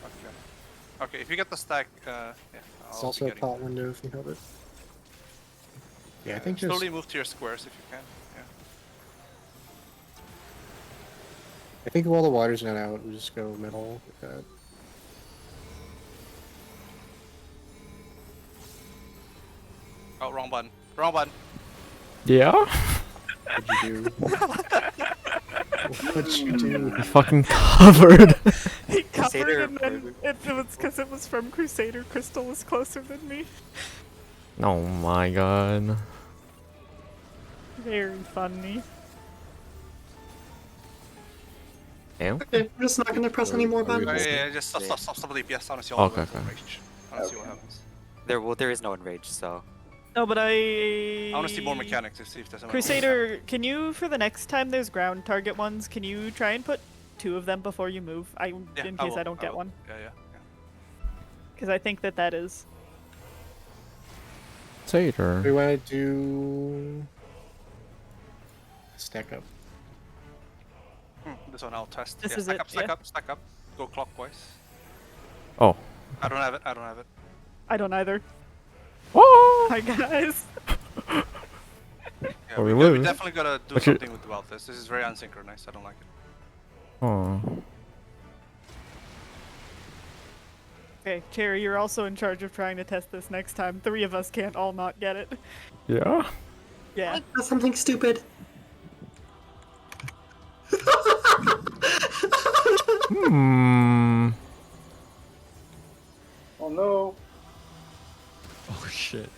Okay. Okay, if you get the stack, yeah. It's I'll also be a getting pot window if you have it. Yeah, I think slowly move to your squares if you can. Yeah. I think while the water's not out, we just go middle with that. Oh, wrong button. Wrong button. Yeah? What'd you do? What'd you do? I fucking covered. He Crusader covered and then murdered. it was because it was from Crusader. Crystal was closer than me. Oh my god. Very funny. Damn. Okay, I'm just not gonna press any more Are we buttons. Yeah, just stop the DPS. I wanna see all Okay, the okay. rage. I wanna see what happens. there is no enrage, so No, but I I wanna see more mechanics to see if there's another Crusader, can you, for the next time there's ground target ones, can you try and put 2 of them before you move? In case I don't get one. Yeah. Because I think that is. Tater. We want to do stack up. This one I'll test. This Yeah, is stack it, up, stack yeah. up, stack up. Go clockwise. Oh. I don't have it. I don't have it. I don't either. Oh! Hi guys. Yeah, Or we remove. definitely gotta do But you- something about this. This is very unsynchronized. I don't like it. Oh. Okay, Cherry, you're also in charge of trying to test this next time. 3 of us can't all not get it. Yeah? Yeah. That's something stupid. Hmm. Oh no. Oh shit.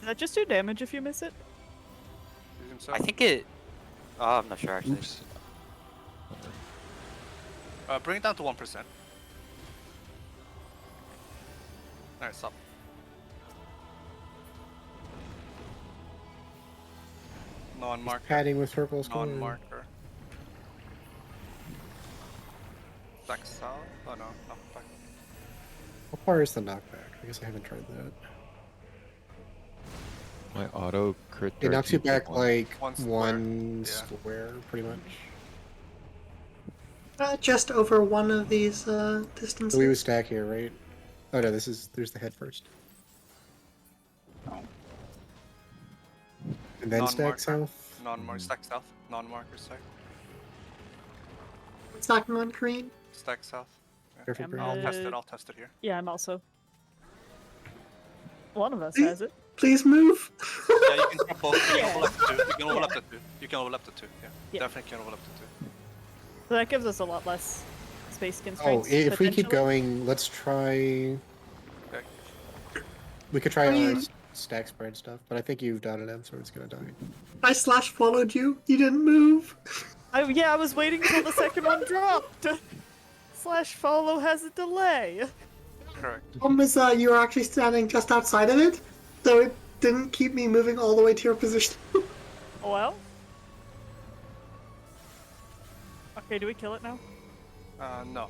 Does that just do damage if you miss it? Use himself. I think it. I'm not sure actually. Oops. Bring it down to 1%. Alright, stop. Non-marker. Padding with circles. Non-marker. Back south? Oh no, not back. How far is the knockback? I guess I haven't tried that. My auto crit. It knocks you back like one square, pretty much. Just over one of these distances. So we would stack here, right? Oh no, there's the head first. And then stack south? Non-marker, stack south. Non-marker stack. Stacking on Korean. Stack south. Yeah. Perfect. I'll test it here. Yeah, I'm also. One of us has it. Please move. Yeah, you can drop both. You can overlap the two. You can overlap the two. You can overlap the two. Yeah. Definitely can overlap the two. So that gives us a lot less space Oh, constraints. if we keep potentially. going, let's try... Okay. We could try our stack spread stuff, but I think you've dotted him, so it's gonna die. I slash followed you. You didn't move. I was waiting till the second one dropped. Slash follow has a delay. Correct. Problem is, you were actually standing just outside of it, so it didn't keep me moving all the way to your position. Well. Okay, do we kill it now? No.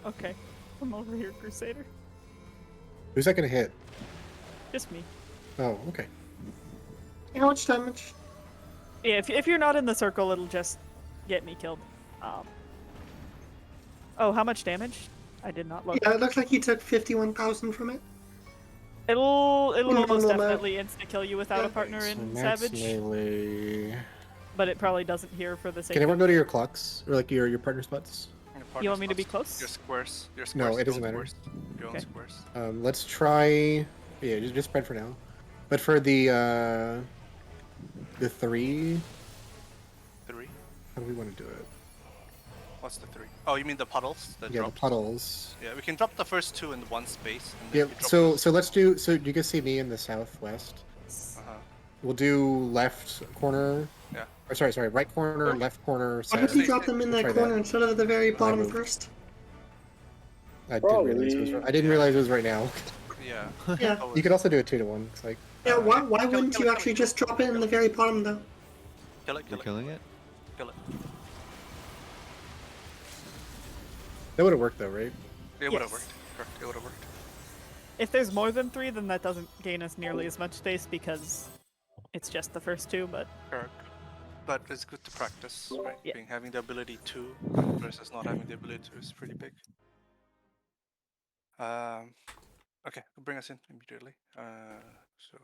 Okay. I'm over here, Crusader. Who's that gonna hit? Just me. Oh, okay. How much damage? Yeah, if you're not in the circle, it'll just get me killed. Oh, how much damage? I did not look. Yeah, it looks like you took 51,000 from it. It'll almost normal definitely insta-kill you without a partner in Savage. Melee. But it probably doesn't here for the sake Can of... everyone go to your clocks? Or like your partner spots? You want me to be close? Your squares. Your squares. No, it doesn't Your own matter. squares. Your own Okay. squares. Let's try... Yeah, just spread for now. But for the 3... 3? How do we want to do it? What's the 3? Oh, you mean the puddles? That Yeah, drop? the puddles. Yeah, we can drop the first 2 in one space. And then Yeah, we drop so those- let's do... So you can see me in the southwest. Uh-huh. We'll do left corner. Yeah. Or sorry, right corner, left corner, Why center. don't you drop them in that Try corner that. instead of the very bottom will. first? I didn't realize it was right now. Yeah. Yeah. Oh, You could also do it 2-to-1. It's like... Yeah, why kill it, wouldn't kill you it, actually kill it, just drop it in the very bottom though? Kill it, You're kill it, killing it? kill it. That would have worked though, right? It would have Yes. worked. Correct, it would have worked. If there's more than 3, then that doesn't gain us nearly as much space because it's just the first 2, but... Correct. But it's good to practice, right? Yeah. Having the ability to versus not having the ability to is pretty big. Okay, bring us in immediately. So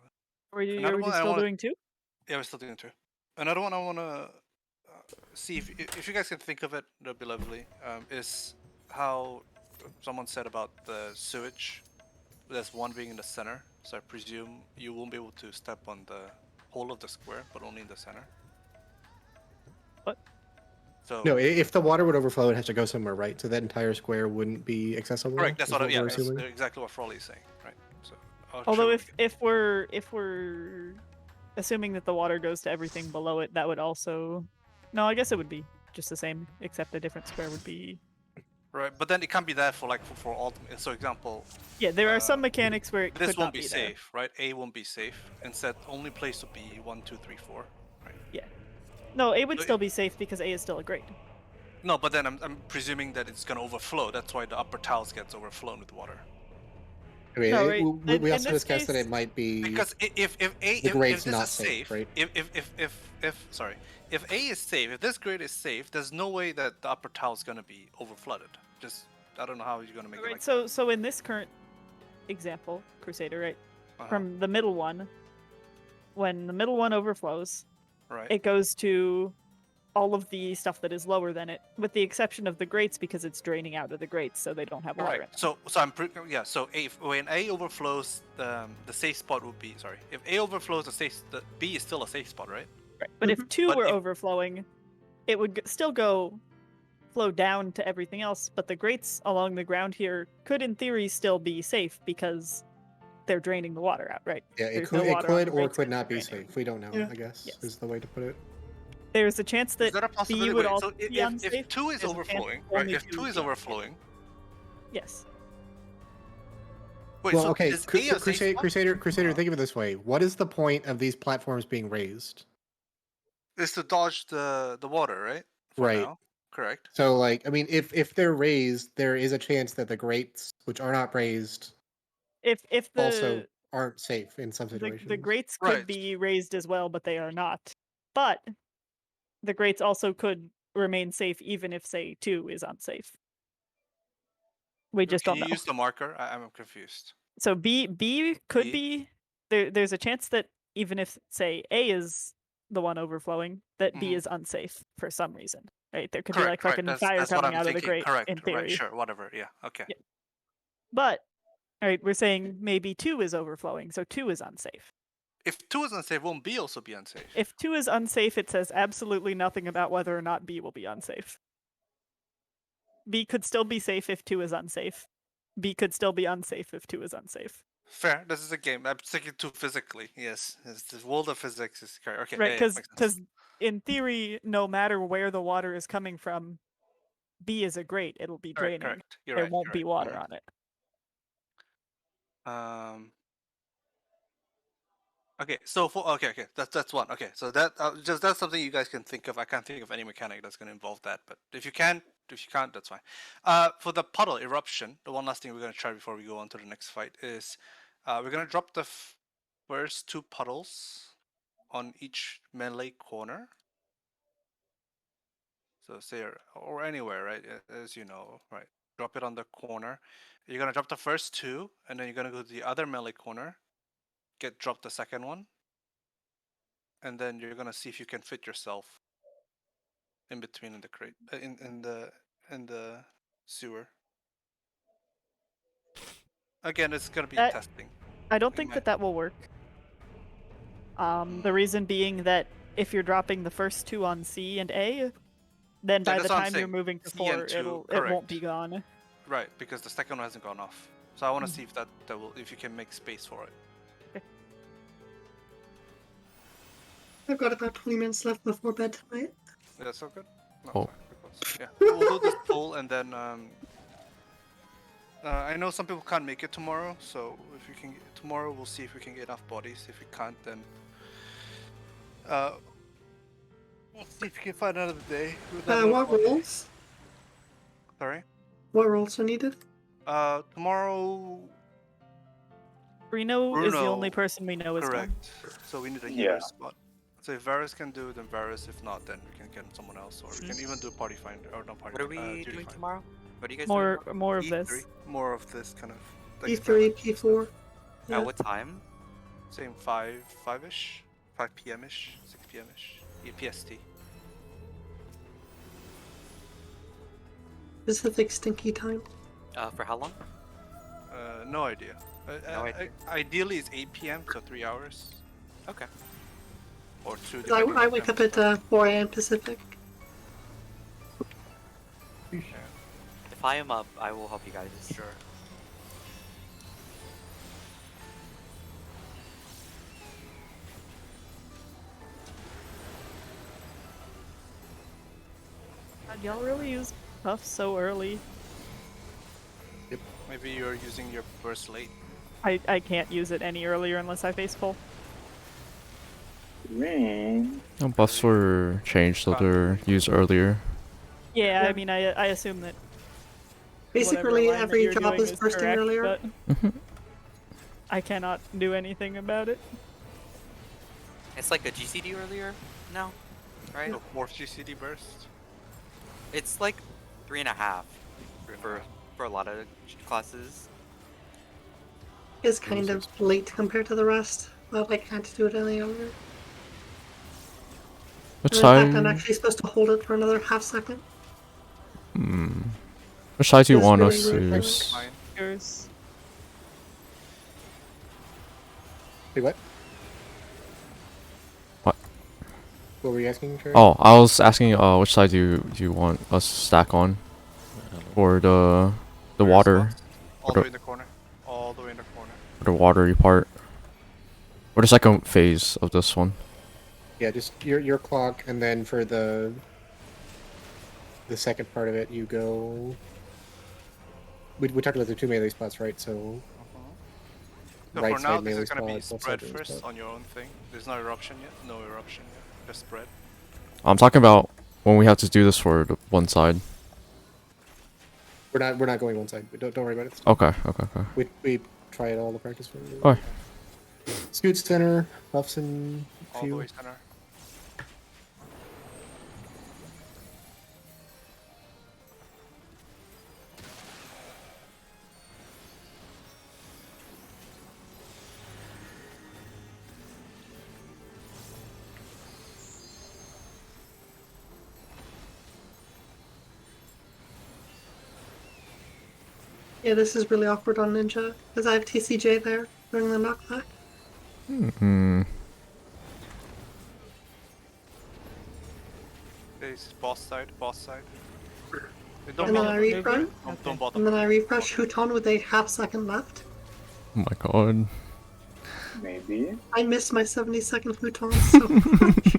Are you Another one I still wanna- doing 2? yeah, we're still doing 2. Another one I want to see if you guys can think of it, that'd be lovely. Is how someone said about the sewage. There's one being in the center, so I presume you won't be able to step on the whole of the square, but only in the center. What? So No, if the water would overflow, it has to go somewhere, right? So that entire square wouldn't be accessible. correct. That's is what. Yeah, we're that's assuming? exactly what Frawley is saying, right? So I'll Although show if we're assuming that the water goes to everything below it, that would also... No, I guess it would be just the same, except a different square would be... right, but then it can't be that for for all. So example, Yeah, there are some mechanics where it this could won't not be be there. safe, right? A won't be safe. Instead, only place would be 1, 2, 3, 4, right? Yeah. No, A would So still be safe because A is still a grade. No, but then I'm presuming that it's gonna overflow. That's why the upper tiles gets overflown with water. I mean, No, right. we In also this discussed that case- it might be... Because if A The if grade's this not is safe, safe, right? if A is safe, if this grade is safe, there's no way that the upper tile is gonna be overflooded. Just I don't know how you're gonna make it Right. like So in this current example, Crusader, right, that. from the middle one, when the middle one overflows, right. it goes to all of the stuff that is lower than it, with the exception of the grates because it's draining out of the grates, so they don't have water in Right. them. So I'm So when A overflows, the safe spot would be If A overflows, the B is still a safe spot, right? Right. But if 2 But were if- overflowing, it would still flow down to everything else, but the grates along the ground here could, in theory, still be safe because they're draining the water out, right? Yeah, it There's could, no it water on could the or grates could and not be they're draining. safe. We don't know, Yeah. I guess, Yes. is the way to put it. There's a chance Is that that a B possibility? would Wait, also so be unsafe. if 2 is There's a chance overflowing, right? only If 2 2 is be overflowing, Yes. wait. Well, So okay, is A a safe spot? Crusader, think of it this way. What is the point of these platforms being raised? is to dodge the water, right? For Right. now. Correct. So, like, I mean, if they're raised, there is a chance that the grates, which are not raised, If also the aren't safe in some the situations. grates could Right. be raised as well, but they are not. But the grates also could remain safe even if, say, 2 is unsafe. We just Can don't you know. use the marker? I'm confused. So B could B? be there's a chance that even if, say, A is the one overflowing, that B Mhm. is unsafe for some reason. Right? There could be like Correct. Right. fucking fire That's what coming I'm out of the thinking. grate Correct. in Right. theory. Sure. Whatever. Yeah. Okay. Yeah. But all right, we're saying maybe 2 is overflowing, so 2 is unsafe. If 2 is unsafe, won't B also be unsafe? If 2 is unsafe, it says absolutely nothing about whether or not B will be unsafe. B could still be safe if 2 is unsafe. B could still be unsafe if 2 is unsafe. Fair. This is a game. I'm thinking too physically. Yes. The world of physics is correct. Okay. Right, Yeah, makes sense. because in theory, no matter where the water is coming from, B is a grate. It'll be Correct. draining. Correct. You're There right. won't You're be right. water on it. Okay, so okay, that's one. Okay, so that that's something you guys can think of. I can't think of any mechanic that's going to involve that, but if you can't, that's fine. For the puddle eruption, the one last thing we're going to try before we go on to the next fight is, we're going to drop the first 2 puddles on each melee corner. So say or anywhere, right? As you know, right? Drop it on the corner. You're going to drop the first 2, and then you're going to go to the other melee corner. Drop the second one. And then you're gonna see if you can fit yourself in between in the crate, in the sewer. Again, it's gonna be testing. I don't think that will work. The reason being that if you're dropping the first 2 on C and A, then by the time you're moving to 4, it won't be gone. Right, because the second one hasn't gone off. So I want to see if if you can make space for it. I've got about 20 minutes left before bed tonight. Yeah, that's so good. No, Oh. yeah, we'll do this poll and then I know some people can't make it tomorrow, so if we can tomorrow, we'll see if we can get enough bodies. If we can't, then we'll see if we can find another day. What roles? Sorry. What roles are needed? Tomorrow. Bruno is the only person we know is correct. So we need a healer spot. So if Varus can do it, then Varus. If not, then we can get someone else, or we can even do party finder or not party. What are we doing tomorrow? What are you guys doing? More more of E3. this. More of this kind of. P3, P4. Yeah. At what time? Same 5-ish, 5 p.m.ish, 6 p.m.ish, PST. Specific stinky time. For how long? No idea. No idea. Ideally, it's 8 p.m. so 3 hours. Okay. Or 2. I wake up at 4 a.m. Pacific. If I am up, I will help you guys. Sure. God, y'all really use buffs so early? Yep. Maybe you're using your burst late. I can't use it any earlier unless I face full. Ring. No, buffs were changed so they're used earlier. Yeah, I mean, I assume that basically whatever line every that you're job doing is bursting correct, earlier. but I cannot do anything about it. It's like a GCD earlier now, right? So 4th GCD burst. It's like 3.5 for a lot of classes. Is kind of late compared to the rest, but I can't do it any earlier. What In side? fact, I'm actually supposed to hold it for another half second. Which side do you It's want really us to weird, I use? Fine. Yours. Wait, what? What? What were you asking, Trey? Oh, I was asking which side do you want us to stack on? Or the water? All the way in the corner. All the way in the corner. Or the watery part? Or the second phase of this one? Yeah, just your clock, and then for the second part of it, you go. We talked about the 2 melee spots, right? So. So Right for now, side this melee is gonna be spot, left spread side melee first spot. on your own thing. There's no eruption yet. No eruption yet. Just spread. I'm talking about when we have to do this for the one side. We're not going one side. Don't worry about it. Okay. We try it all the practice for. Alright. Scoot center, buffs and All the few. way center. Yeah, this is really awkward on Ninja, because I have TCJ there during the knockback. It's boss side. And then I refresh. Don't bottom. And then I refresh Huton with a half-second left. Oh my god. Maybe. I missed my 70-second Huton so much.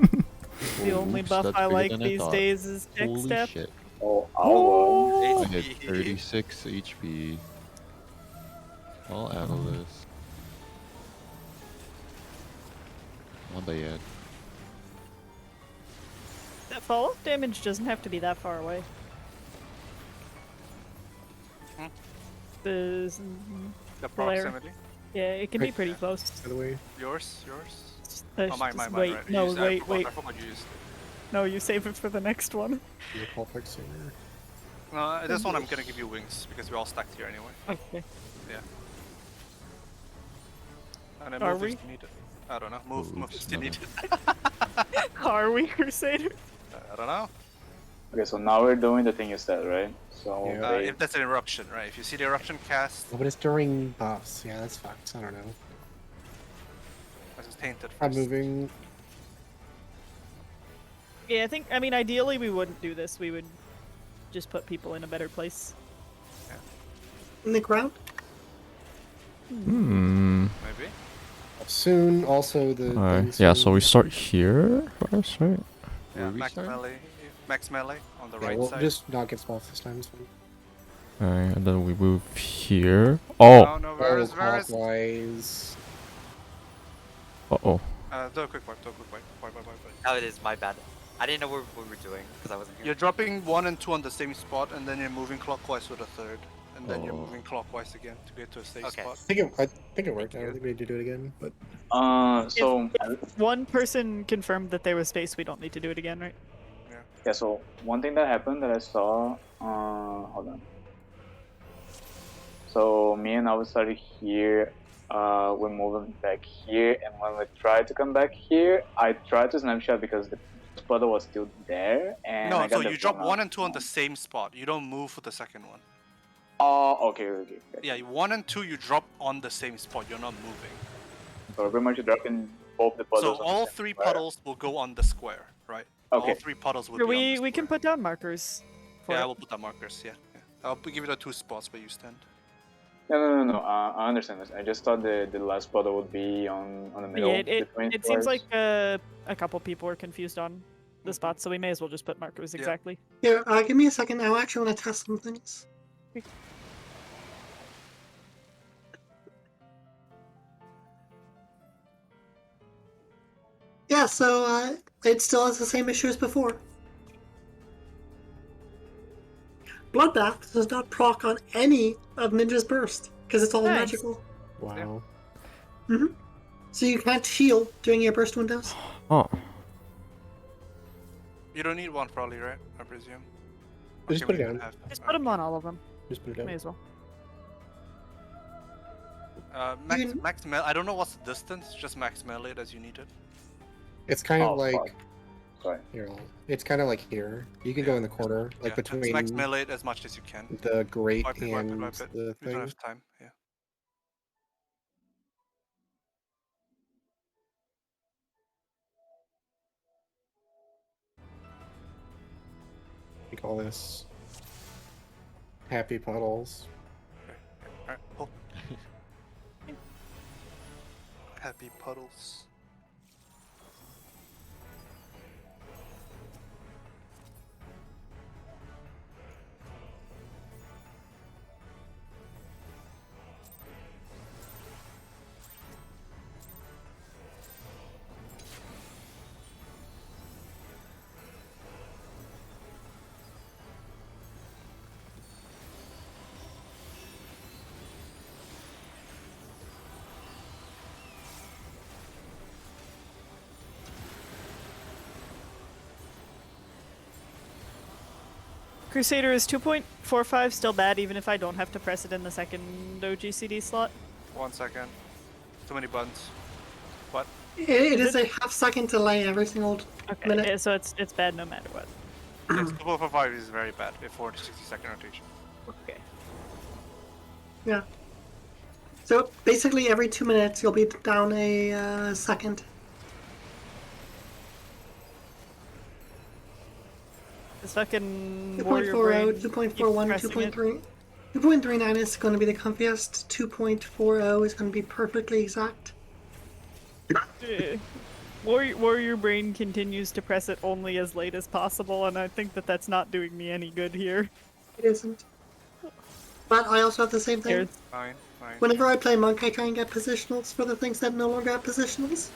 The only Oops, buff that's I bigger like than I these thought. days is Tech Holy Step. shit. Oh, our I hit 36 HP. I'll add this. Not bad. That fall-off damage doesn't have to be that far away. The proximity. Yeah, it can be pretty close. By the way, Yours. Oh, Mine. wait, Right. no, I wait. forgot you used. No, you save it for the next one. the complex singer. No, this one I'm gonna give you wings because we're all stacked here anyway. Okay. Yeah. And then Are move we? if you need it. I don't know. Move Oops, if you no, need no. it. Are we Crusader? I don't know. Okay, so now we're doing the thing you said, right? So Yeah. wait. If that's an eruption, right? If you see the eruption cast, Oh, but it's during buffs. Yeah, that's fucked. I don't know. this is tainted. I'm First. moving. Yeah, I mean, ideally we wouldn't do this. We would just put people in a better place. In the ground? Hmm. Maybe. Soon, also the. Alright. things Yeah, soon. so we start here first, right? Yeah, Where we max start? melee on the Yeah, right we'll side. just not get spots this time. It's fine. Alright, and then we move here. Oh! No, Oh, where's clockwise. Uh-oh. do a quick wipe. Wipe. Oh, it is my bad. I didn't know what we were doing because I wasn't here. You're dropping 1 and 2 on the same spot, and then you're moving clockwise with a third, and then you're Oh. moving clockwise again to get to a safe Okay. spot. I think it worked. I don't think we need to do it again, but So If one person confirmed that there was space, we don't need to do it again, right? yeah, so one thing that happened that I saw. Hold on. So me and I started here. We're moving back here, and when we tried to come back here, I tried to snapshot because the puddle was still there, and I No, got so the you drop phone 1 out. and 2 on the same spot. You don't move for the second one. Oh, okay. Yeah, 1 and 2 you drop on the same spot. You're not moving. So we're pretty much dropping both the puddles. So on the all same 3 square. puddles will go on the square, right? Okay. All 3 puddles will Here, be on the we square. can put down markers. For Yeah, it. I will put the markers. Yeah. I'll give you the 2 spots where you stand. No. I understand this. I just thought the last puddle would be on the middle. Yeah, between it seems squares. like a couple people are confused on the spots, so we may as well just put markers exactly. Here, give me a second. I actually want to test some things. Yeah, so it still has the same issue as before. Bloodbath does not proc on any of Ninja's burst because it's all Nice. magical. wow. So you can't heal during your burst windows. Oh. You don't need one probably, right? I presume. Just put it we down. can have- Just put them on all of them. Just put it May down. as well. Max melee. I don't know what's the distance. Just max melee it as you need it. It's kind of Oh, like fuck. Sorry. here. It's kind of like here. You can go in the corner, like Yeah, just between max melee it as much as you can. the grate Wipe it. and The the We don't thing. have time. Yeah. We call this happy puddles. Alright. Pull. Happy puddles. Crusader, is 2.45 still bad even if I don't have to press it in the second OGCD slot? 1 second. Too many buttons. What? It is a half-second delay every single Okay, minute. so it's bad no matter what. Yes, 2.45 is very bad before the 60-second rotation. Okay. Yeah. So basically every 2 minutes you'll be down a second. This fucking 2.40, warrior brain 2.41, keeps pressing it. 2.3. 2.39 is going to be the comfiest. 2.40 is going to be perfectly exact. Warrior brain continues to press it only as late as possible, and I think that that's not doing me any good here. It isn't. But I also have the same thing. Here's Fine. Whenever I play Monk, I try and get positionals for the things that no longer have positionals.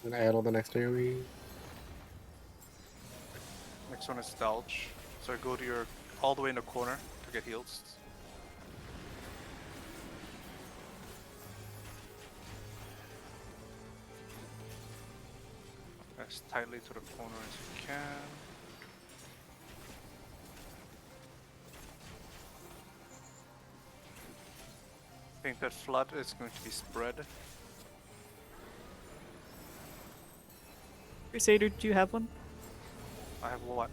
And I add all the next AoE. Next one is Dulge. So go to your all the way in the corner to get heals. As tightly to the corner as you can. I think that flood is going to be spread. Crusader, do you have one? I have what?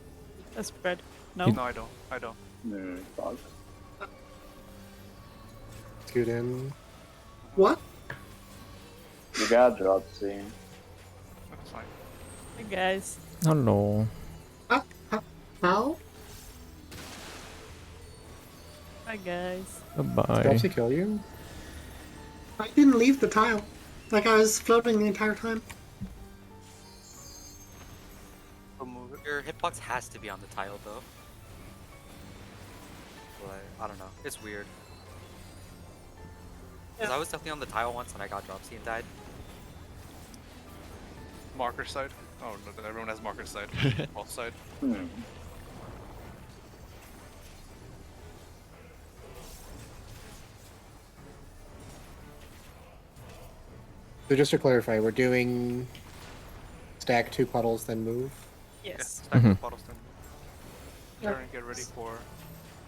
A spread. No? No, I don't. I don't. Fuck. Scoot in. What? You got dropped soon. That's fine. Hey guys. Hello. How? Hi guys. Goodbye. Did Dropsy kill you? I didn't leave the tile. Like I was floating the entire time. We'll move it. Your hitbox has to be on the tile though. But I don't know. It's weird. Because I was definitely on the tile once and I got dropsy and died. Marker side. Oh no, everyone has marker side. Off side. So just to clarify, we're doing stack 2 puddles, then move. Yes. Stack the Mhm. bottles then. Karen, get ready for.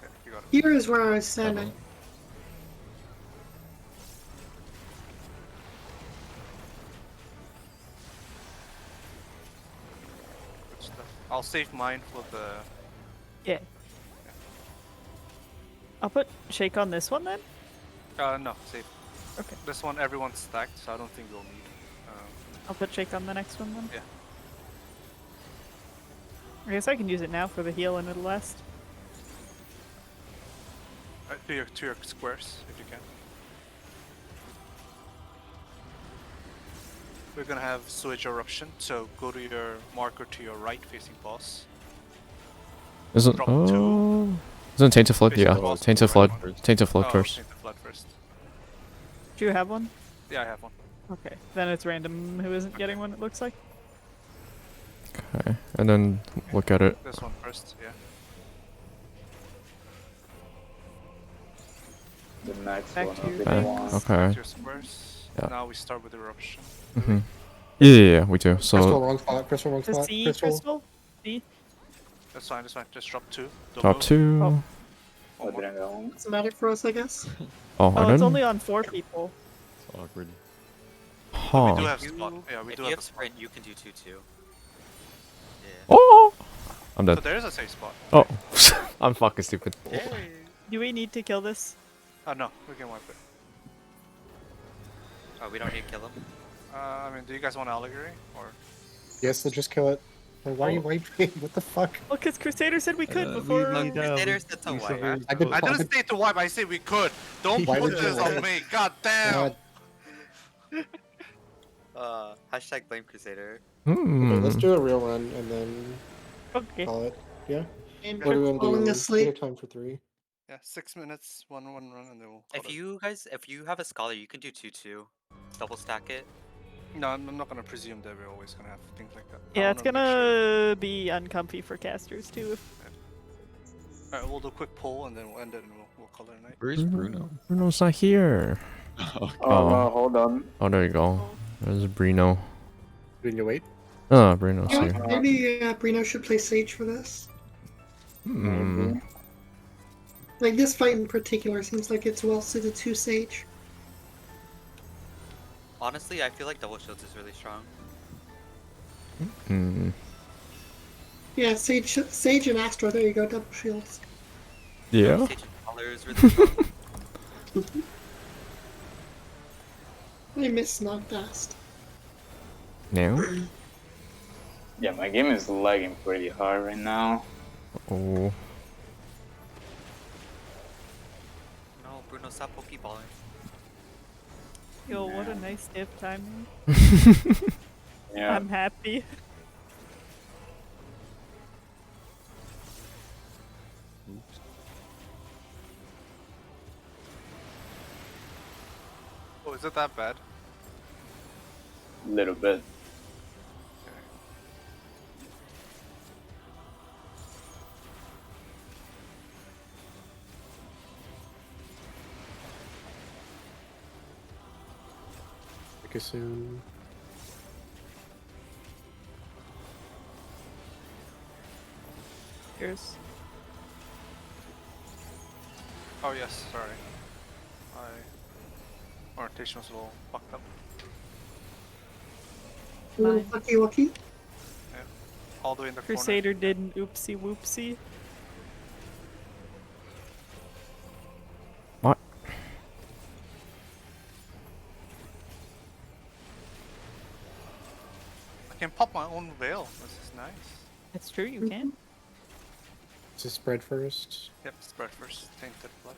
Yeah, you got it. Here is where I was standing. Good stuff. I'll save mine for the. Yeah. I'll put shake on this one then. No, save. Okay. This one, everyone's stacked, so I don't think we'll need. I'll put shake on the next one then. Yeah. I guess I can use it now for the heal and it'll last. To your squares, if you can. We're gonna have sewage eruption, so go to your marker to your right, facing boss. Isn't Drop Isn't Tainted Flood? Facing Yeah. boss, Tainted right Flood. one. Tainted Flood Oh, first. take the flood first. Do you have one? Yeah, I have one. Okay. Then it's random who isn't getting one, it looks like. Okay. And then look at it. This one first, yeah. The next Back one to will your be the things. one. Okay. Your squares. Yeah. Now we start with eruption. Mhm. Yeah, we do. Crystal, So wrong spot. Crystal, wrong The spot. C Crystal. crystal? C? That's fine, that's fine. Just drop 2. Don't top move. 2. Oh. One Oh, more. didn't go. Doesn't matter for us, I guess. Oh, Oh, I it's didn't. only on 4 people. It's awkward. We do Huh. have spot. Yeah, we If do you have have a spot. sprint, you can do 2-2. Yeah. Oh! I'm So dead. there is a safe spot. Oh. I'm fucking stupid. Do we need to kill this? Oh no, we can wipe it. Oh, we don't need to kill him? I mean, do you guys want allegory? Or Yes, so just kill it. Well, why are you wiping? What the fuck? Well, because Crusader said we could we before. need Crusader said to wipe. I've been I didn't say to wipe, I said we could. Don't Why put would you this on wipe? me. God damn. God. Hashtag blame Crusader. Okay, let's Hmm. do a real run and then Okay. call it. Yeah? And What do we want to falling do? We asleep. have time for 3. Yeah, 6 minutes, one run, and then we'll. call If it. if you have a scholar, you can do 2-2. Double stack it. No, I'm not gonna presume that we're always gonna have things like that. Yeah, it's gonna be uncomfy for casters too. Alright, we'll do a quick poll and then we'll end it and we'll call it a night. Where's Bruno? Bruno's not here. Oh, Oh. no, hold on. Oh, there you go. There's Bruno. Didn't you wait? Ah, Bruno's Yeah, here. maybe Brino should play Sage for this. Maybe. Like this fight in particular seems like it's well suited to Sage. Honestly, I feel like double shields is really strong. Hmm. Yeah, Sage and Astra. There you go, double shields. Yeah. Sage and Valor is really strong. I miss not fast. Now? Yeah, my game is lagging pretty hard right now. Oh. No, Bruno, stop pokeballing. Yo, what a nice div timing. Yeah. I'm happy. Oops. Oh, is it that bad? Little bit. Okay, soon. Cheers. Oh yes, sorry. My orientation was a little fucked up. A little Fine. fucky wucky. Yeah. All the way in the Crusader did an oopsie whoopsie. What? corner. I can pop my own veil. This is nice. It's true, you can. Just spread first. Yep, spread first. Tainted blood.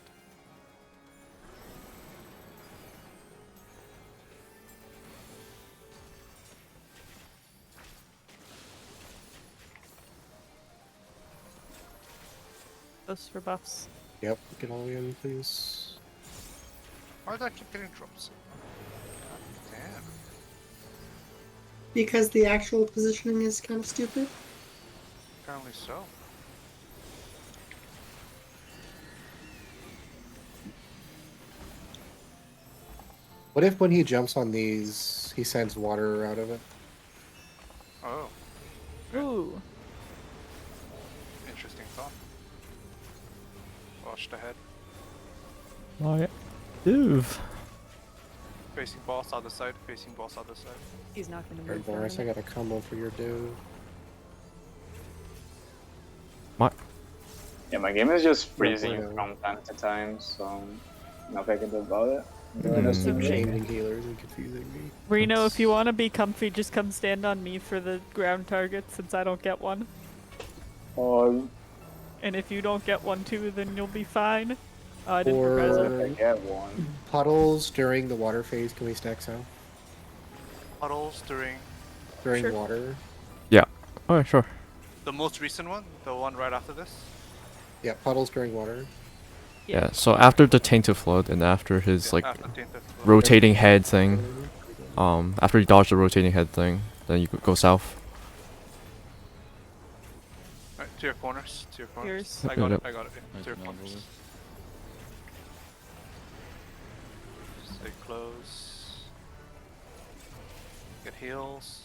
Those for buffs. Yep, get all the way in, please. Why do I keep getting drops? God damn. Because the actual positioning is kind of stupid. Apparently so. What if when he jumps on these, he sends water out of it? Oh, Ooh. interesting thought. Watch the head. My div. Facing boss other side, facing boss other side. He's not gonna Alright, move. Boris, I got a combo for your div. What? Yeah, my game is just freezing Yeah. from time to time, so nothing I can do about it. Just keep Okay. changing healers and confusing me. Reno, if you want to be comfy, just come stand on me for the ground target since I don't get one. Or And if you don't get one too, then you'll be fine. I didn't Or- progress if I it. get one. Puddles during the water phase, can we stack south? Puddles during During Sure. water? Oh, sure. the most recent one, the one right after this. Yeah, puddles during water. Yeah, so after the Tainted Flood and after his, like, After Tainted Flood. rotating head thing, after you dodge the rotating head thing, then you go south. Right, to your corners, to your corners. Yours. I got Yep. it, I got it. I To your did not corners. roll Stay close. Get heals.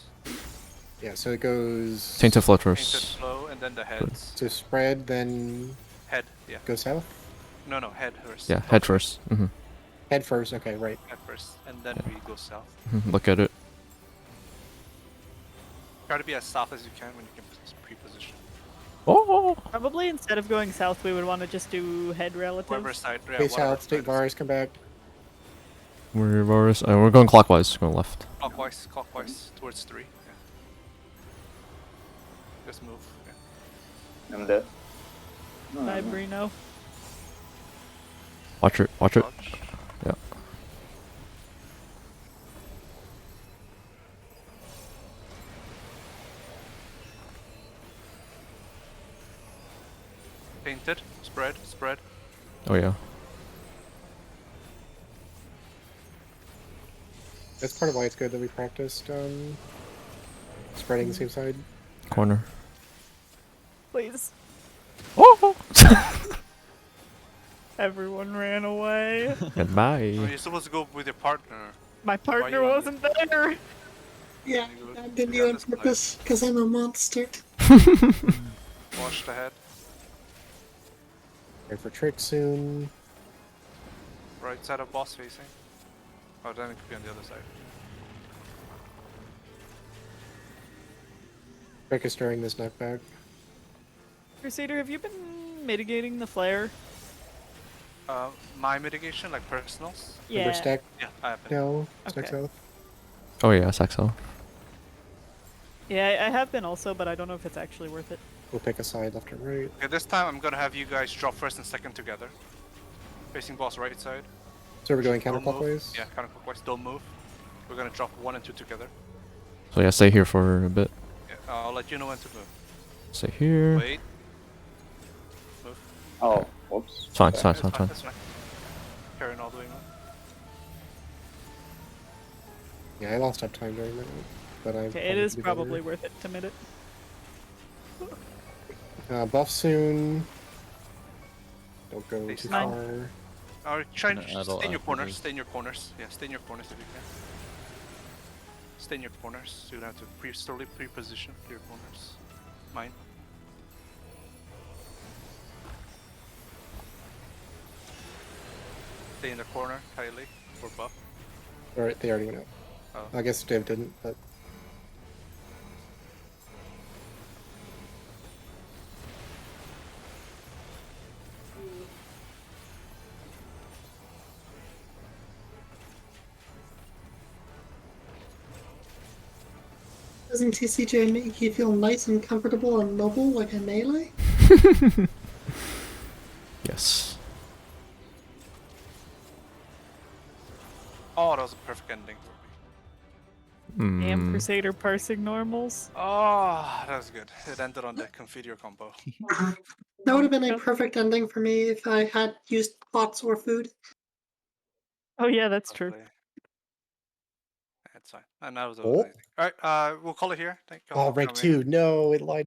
Yeah, so it goes Tainted Flood Tainted first. flow, and then the heads. to spread, then Head, yeah. go south? No, head first. Yeah, Top head first. Head first, okay, right. Head first, and then we go south. Look at it. Try to be as south as you can when you can pre-position. Oh! Probably instead of going south, we would want to just do head relative. Whatever side, yeah, Okay, whatever south, state side is- Varus, come back. We're going clockwise, going left. Clockwise, towards 3. Yeah. Just move. Yeah. I'm dead. Bye, Brino. Watch it. Dodge. Yeah. Tainted, spread. Oh yeah. That's part of why it's good that we practiced spreading the same side. Corner. Please. Oh! Everyone ran away. Oh, Goodbye. you're supposed to go with your partner. My partner you on wasn't there. Yeah, You go- I did you you got on this side. purpose because I'm a monster. Watch the head. Wait for trick soon. Right side of boss facing. Oh, then it could be on the other side. Trick is during this knockback. Crusader, have you been mitigating the flare? My mitigation, like personals? Remember stack? Yeah, I have it. No, stack Okay. south. Oh yeah, Saxo. Yeah, I have been also, but I don't know if it's actually worth it. We'll pick a side left or right. Okay, this time I'm gonna have you guys drop first and second together. Facing boss right side. So we're going Don't move. counterclockwise? Yeah, counterclockwise. Don't move. We're gonna drop 1 and 2 together. So yeah, stay here for a bit. Yeah, I'll let you know when to move. Stay here. Wait. Move. Oh, whoops. It's fine, it's fine, It's it's fine, fine, it's fine. it's fine. Carrying all the way, man. Yeah, I lost up time during that, but I. Okay, it is probably worth it to mid it. Buff soon. Don't go Face too nine. far. Or try and Gonna just add stay in your after corners. this. Stay in your corners. Yeah, stay in your corners if you can. Stay in your corners. So you don't have to slowly pre-position your corners. Mine. Stay in the corner, Kylie, for buff. Alright, they already went out. Oh. I guess Dave didn't, but. Doesn't TCJ make you feel nice and comfortable and mobile like a melee? Yes. Oh, that was a perfect ending for me. Damn Mm, Crusader parsing normals. Oh, that was good. It ended on the Confidio combo. That would have been a perfect ending for me if I had used pots or food. Oh yeah, that's true. Lovely. That's fine. And that was Oh. anything. Alright, we'll call it here. Thank you all Oh, for rank coming. 2. No, it lied.